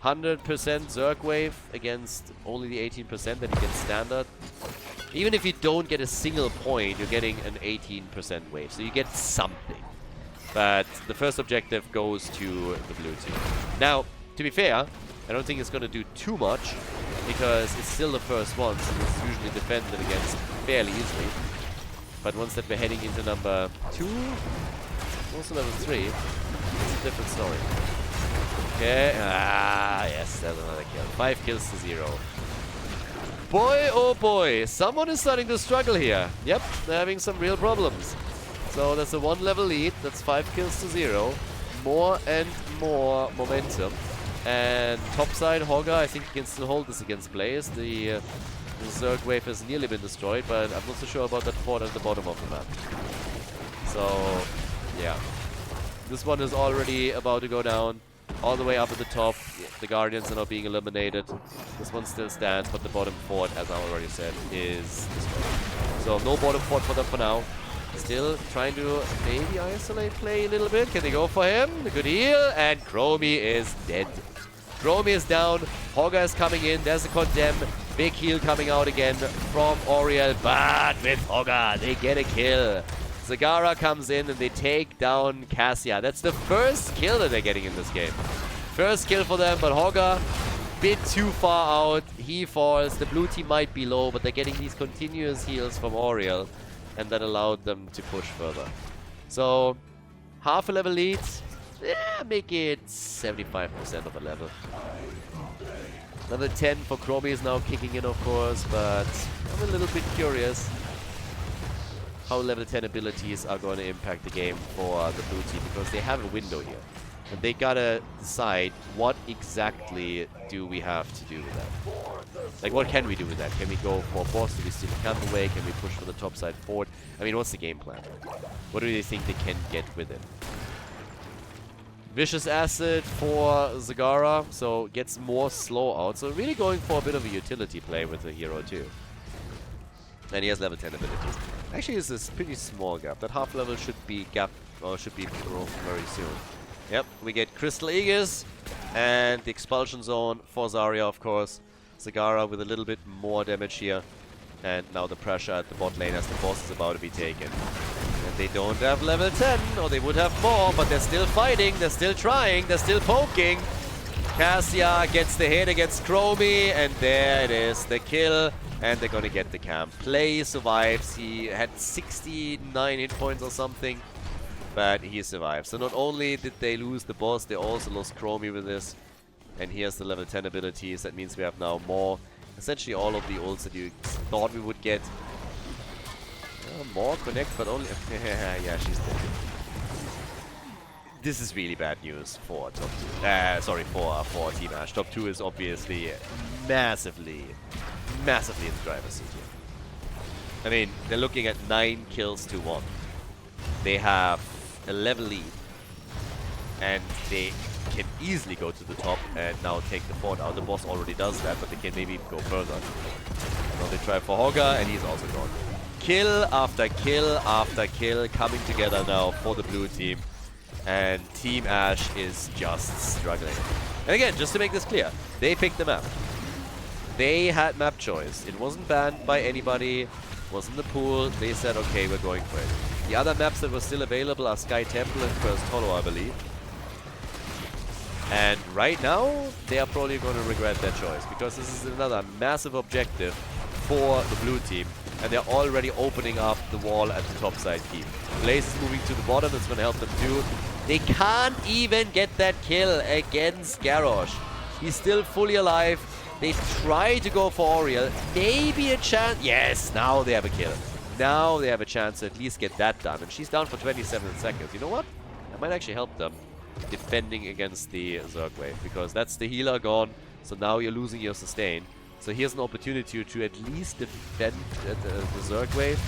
100% Zerg wave against only the 18% that you get standard. Even if you don't get a single point, you're getting an 18% wave. So you get something. But the first objective goes to the blue team. Now, to be fair, I don't think it's going to do too much, because it's still the first one, so it's usually defended against fairly easily. But once that we're heading into number 2, also level 3, it's a different story. Okay, yes, that's another kill. 5 kills to 0. Boy, oh boy, someone is starting to struggle here. Yep, they're having some real problems. So that's a 1 level lead, that's 5 kills to 0. More and more momentum. And topside, Hogger, I think he can still hold this against Blaze. The Zerg wave has nearly been destroyed, but I'm not so sure about that fort at the bottom of the map. So, yeah. This one is already about to go down. All the way up at the top, the Guardians are now being eliminated. This one still stands, but the bottom fort, as I already said, is destroyed. So no bottom fort for them for now. Still trying to maybe isolate play a little bit. Can they go for him? A good heal, and Chromie is dead. Chromie is down. Hogger is coming in. There's a condemn. Big heal coming out again from Oriel, but with Hogger, they get a kill. Zagara comes in and they take down Cassia. That's the first kill that they're getting in this game. First kill for them, but Hogger, bit too far out. He falls. The blue team might be low, but they're getting these continuous heals from Oriel, and that allowed them to push further. So, half a level lead. Yeah, make it 75% of a level. Level 10 for Chromie is now kicking in, of course, but I'm a little bit curious. how level 10 abilities are going to impact the game for the blue team, because they have a window here. And they gotta decide what exactly do we have to do with that. Like, what can we do with that? Can we go for boss? Do we steal the camp away? Can we push from the top side forward? I mean, what's the game plan? What do they think they can get with it? Vicious Acid for Zagara, so gets more slow out. So really going for a bit of a utility play with the hero too. And he has level 10 abilities. Actually, it's this pretty small gap. That half level should be broken very soon. Yep, we get Crystal Aegis and the Expulsion Zone for Zarya, of course. Zagara with a little bit more damage here. And now the pressure at the bot lane as the boss is about to be taken. And they don't have level 10, or they would have more, but they're still fighting, they're still trying, they're still poking. Cassia gets the hit against Chromie, and there it is, the kill. And they're gonna get the camp. Play survives. He had 69 hit points or something, but he survived. So not only did they lose the boss, they also lost Chromie with this. And here's the level 10 abilities. That means we have now more, essentially all of the ults that you thought we would get. More connect, but only... yeah, she's dead. This is really bad news for top 2. Sorry, for Team Ash. Top 2 is obviously massively in the driver's seat here. I mean, they're looking at 9 kills to 1. They have a level lead. And they can easily go to the top and now take the fort out. The boss already does that, but they can maybe go further. Now they try for Hogger, and he's also gone. Kill after kill after kill coming together now for the blue team. And Team Ash is just struggling. And again, just to make this clear, they picked the map. They had map choice. It wasn't banned by anybody. It was in the pool. They said, okay, we're going for it. The other maps that were still available are Sky Temple and First Hollow, I believe. And right now, they are probably going to regret their choice, because this is another massive objective for the blue team. And they're already opening up the wall at the top side keep. Blaze is moving to the bottom. It's going to help them too. They can't even get that kill against Garrosh. He's still fully alive. They try to go for Oriel. Maybe a chance. Yes, now they have a kill. Now they have a chance to at least get that done. And she's down for 27 seconds. You know what? That might actually help them defending against the Zerg wave, because that's the healer gone. So now you're losing your sustain. So here's an opportunity to at least defend the Zerg wave.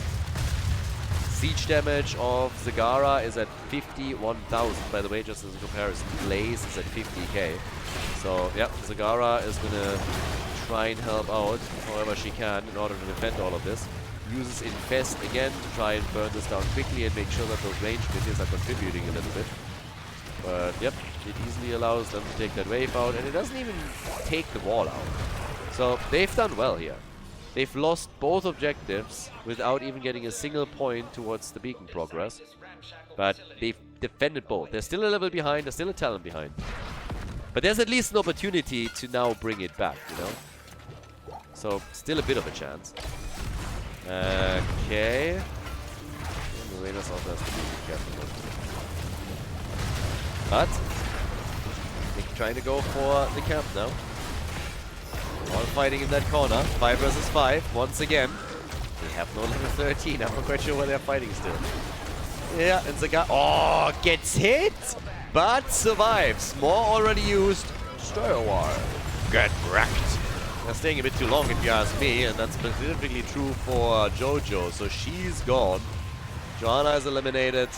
Siege damage of Zagara is at 51,000, by the way, just as a comparison. Blaze is at 50k. So, yeah, Zagara is going to try and help out however she can in order to defend all of this. Uses Infest again to try and burn this down quickly and make sure that those ranged minions are contributing a little bit. But, yep, it easily allows them to take that wave out, and it doesn't even take the wall out. So, they've done well here. They've lost both objectives without even getting a single point towards the beacon progress. But they've defended both. They're still a level behind, they're still a talent behind. But there's at least an opportunity to now bring it back, you know? So, still a bit of a chance. Okay. The Raiders also has to be careful. But they're trying to go for the camp now. All fighting in that corner. 5 versus 5 once again. They have no level 13. I'm not quite sure where they're fighting still. Yeah, and Zaga. Oh, gets hit, but survives. More already used. Stay a while. Get wrecked. They're staying a bit too long, if you ask me, and that's specifically true for Jojo. So she's gone. Joanna is eliminated,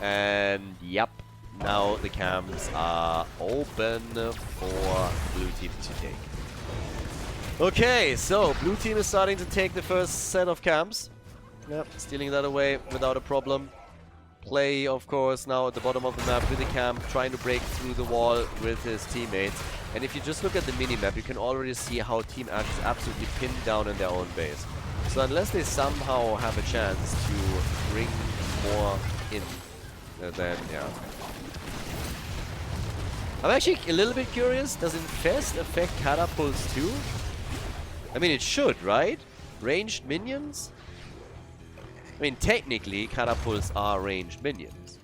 and yep. Now the camps are open for blue team to take. Okay, so blue team is starting to take the first set of camps. Yep, stealing that away without a problem. Play, of course, now at the bottom of the map with the camp, trying to break through the wall with his teammates. And if you just look at the mini-map, you can already see how Team Ash is absolutely pinned down in their own base. So unless they somehow have a chance to bring more in, then yeah. I'm actually a little bit curious, does Infest affect catapults too? I mean, it should, right? Ranged minions? I mean, technically, catapults are ranged minions.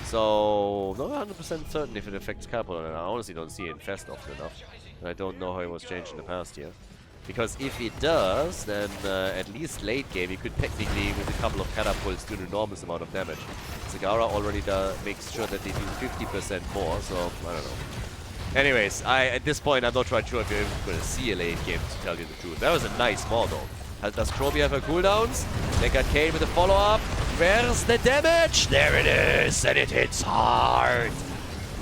So, not 100% certain if it affects catapult. I honestly don't see Infest often enough. And I don't know how it was changed in the past year. Because if it does, then at least late game, you could technically, with a couple of catapults, do an enormous amount of damage. Zagara already makes sure that they do 50% more, so I don't know. Anyways, at this point, I'm not quite sure if you're even going to see a late game, to tell you the truth. That was a nice mod, though. Does Krobi have her cooldowns? They got Kane with a follow-up. Where's the damage? There it is, and it hits hard.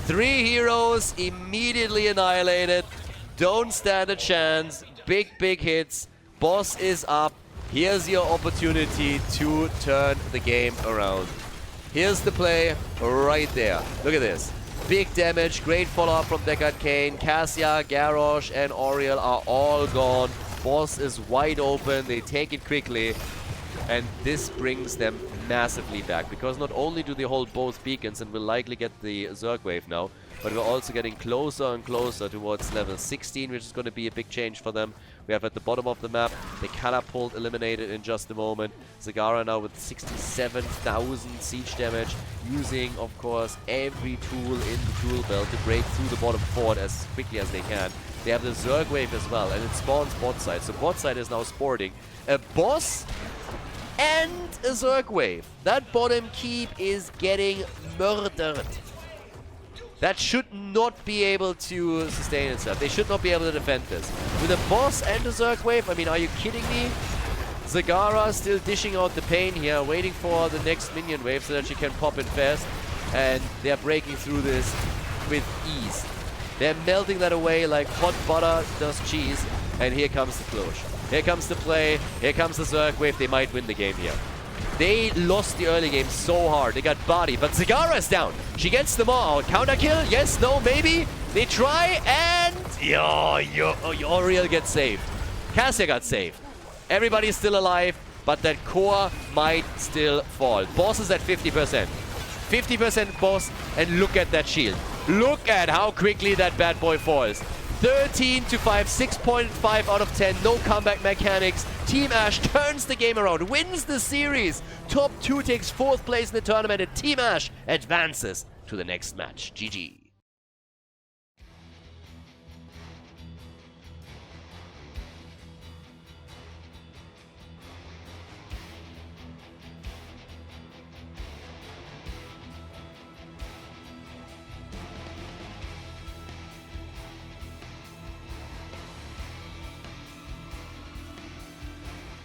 3 heroes immediately annihilated. Don't stand a chance. Big hits. Boss is up. Here's your opportunity to turn the game around. Here's the play right there. Look at this. Big damage, great follow-up from Deckard Cain. Cassia, Garrosh, and Oriel are all gone. Boss is wide open. They take it quickly. And this brings them massively back. Because not only do they hold both beacons and will likely get the Zerg wave now, but we're also getting closer and closer towards level 16, which is going to be a big change for them. We have at the bottom of the map the catapult eliminated in just a moment. Zagara now with 67,000 siege damage, using, of course, every tool in the tool belt to break through the bottom fort as quickly as they can. They have the Zerg wave as well, and it spawns bot side. So bot side is now sporting a boss and a Zerg wave. That bottom keep is getting murdered. That should not be able to sustain itself. They should not be able to defend this. With a boss and a Zerg wave, I mean, are you kidding me? Zagara still dishing out the pain here, waiting for the next minion wave so that she can pop in fast. And they're breaking through this with ease. They're melting that away like hot butter does cheese. And here comes the clutch. Here comes the play. Here comes the Zerg wave. They might win the game here. They lost the early game so hard. They got bodied, but Zagara's down. She gets them all out. Counter kill? Yes, no, maybe. They try, and Oriel gets saved. Cassia got saved. Everybody's still alive, but that core might still fall. Boss is at 50%. 50% boss, and look at that shield. Look at how quickly that bad boy falls. 13 to 5, 6.5 out of 10, no comeback mechanics. Team Ash turns the game around, wins the series. Top 2 takes 4th place in the tournament, and Team Ash advances to the next match. GG.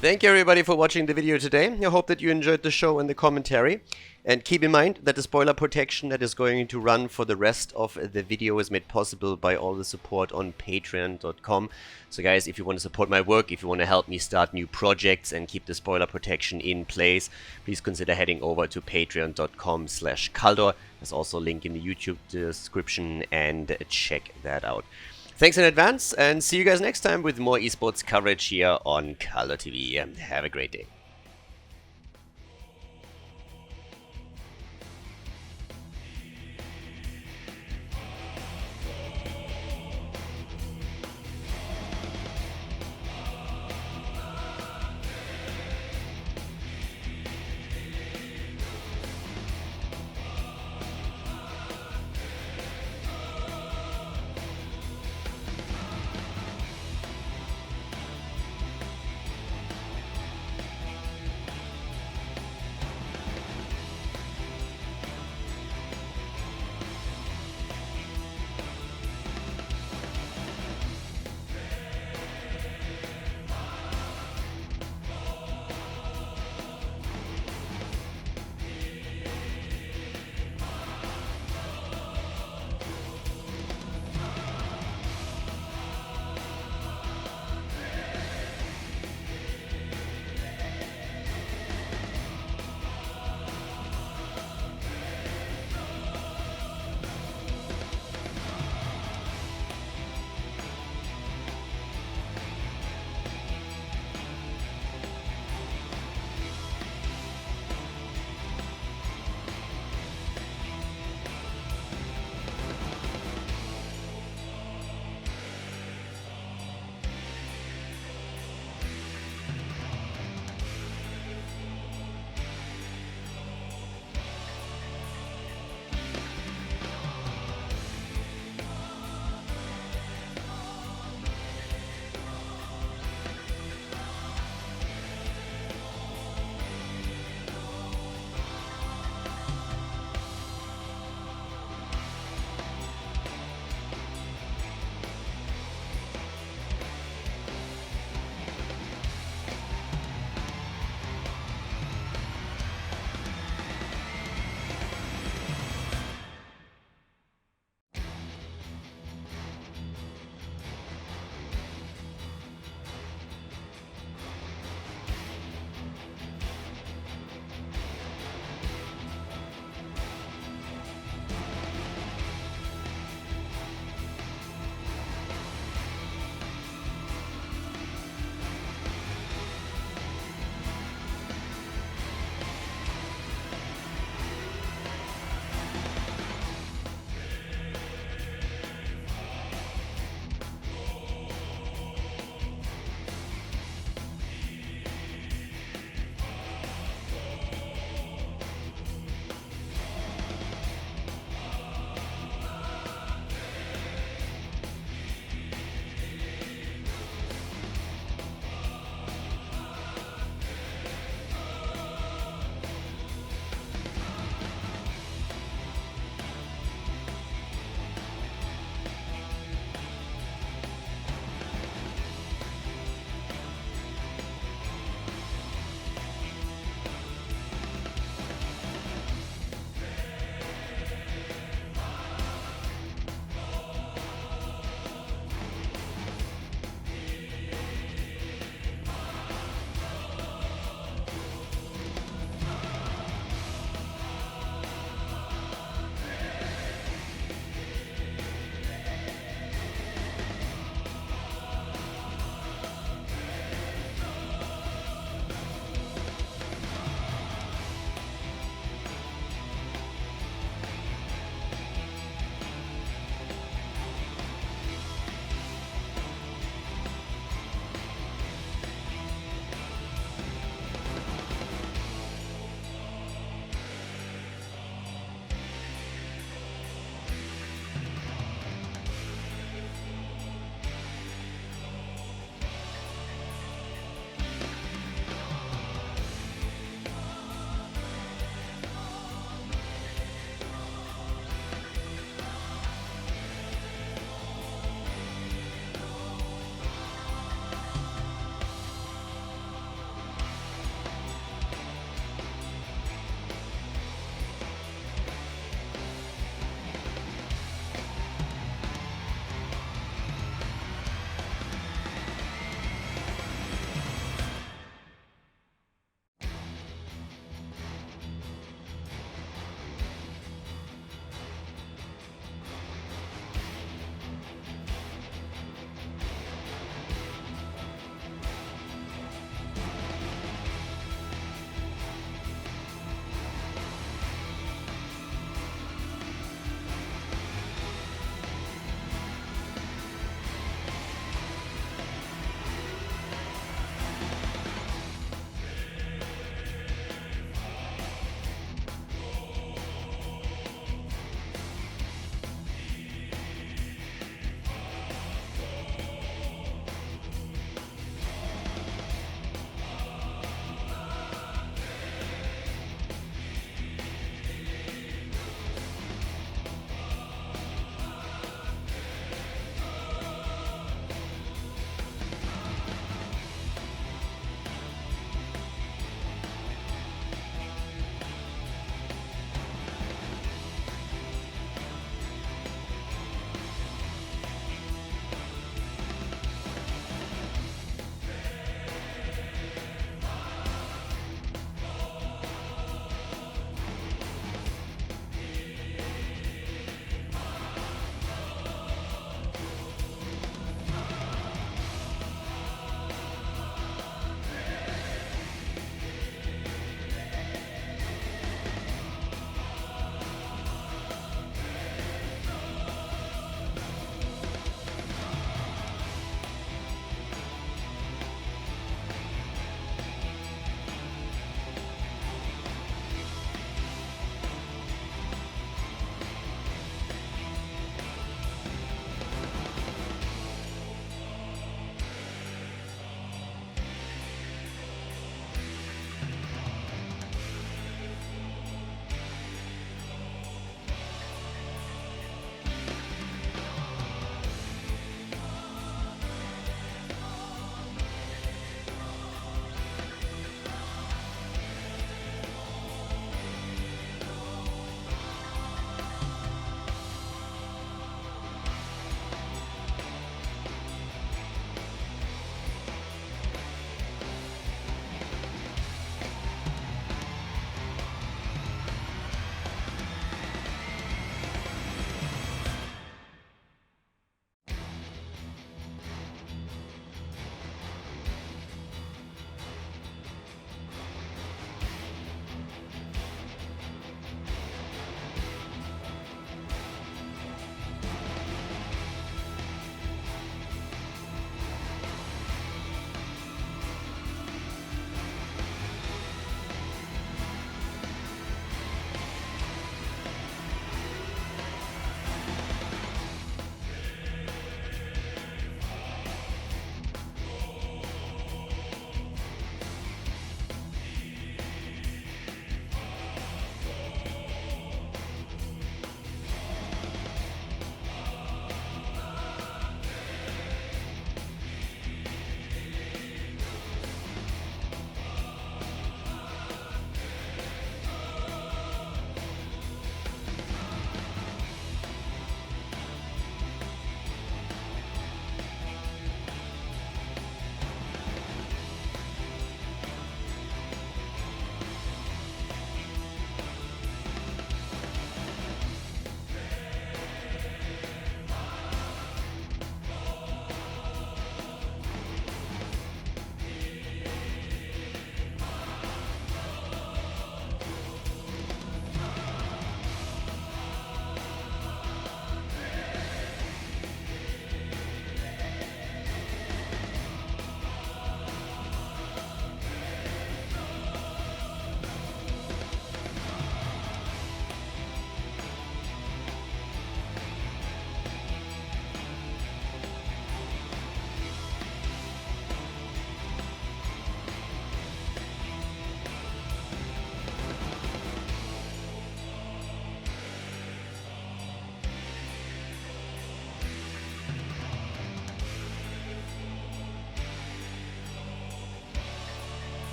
Thank you everybody for watching the video today. I hope that you enjoyed the show and the commentary. And keep in mind that the spoiler protection that is going to run for the rest of the video is made possible by all the support on patreon.com. So guys, if you want to support my work, if you want to help me start new projects and keep the spoiler protection in place, please consider heading over to patreon.com/Khaldor. There's also a link in the YouTube description, and check that out. Thanks in advance, and see you guys next time with more esports coverage here on Khaldor TV. Have a great day.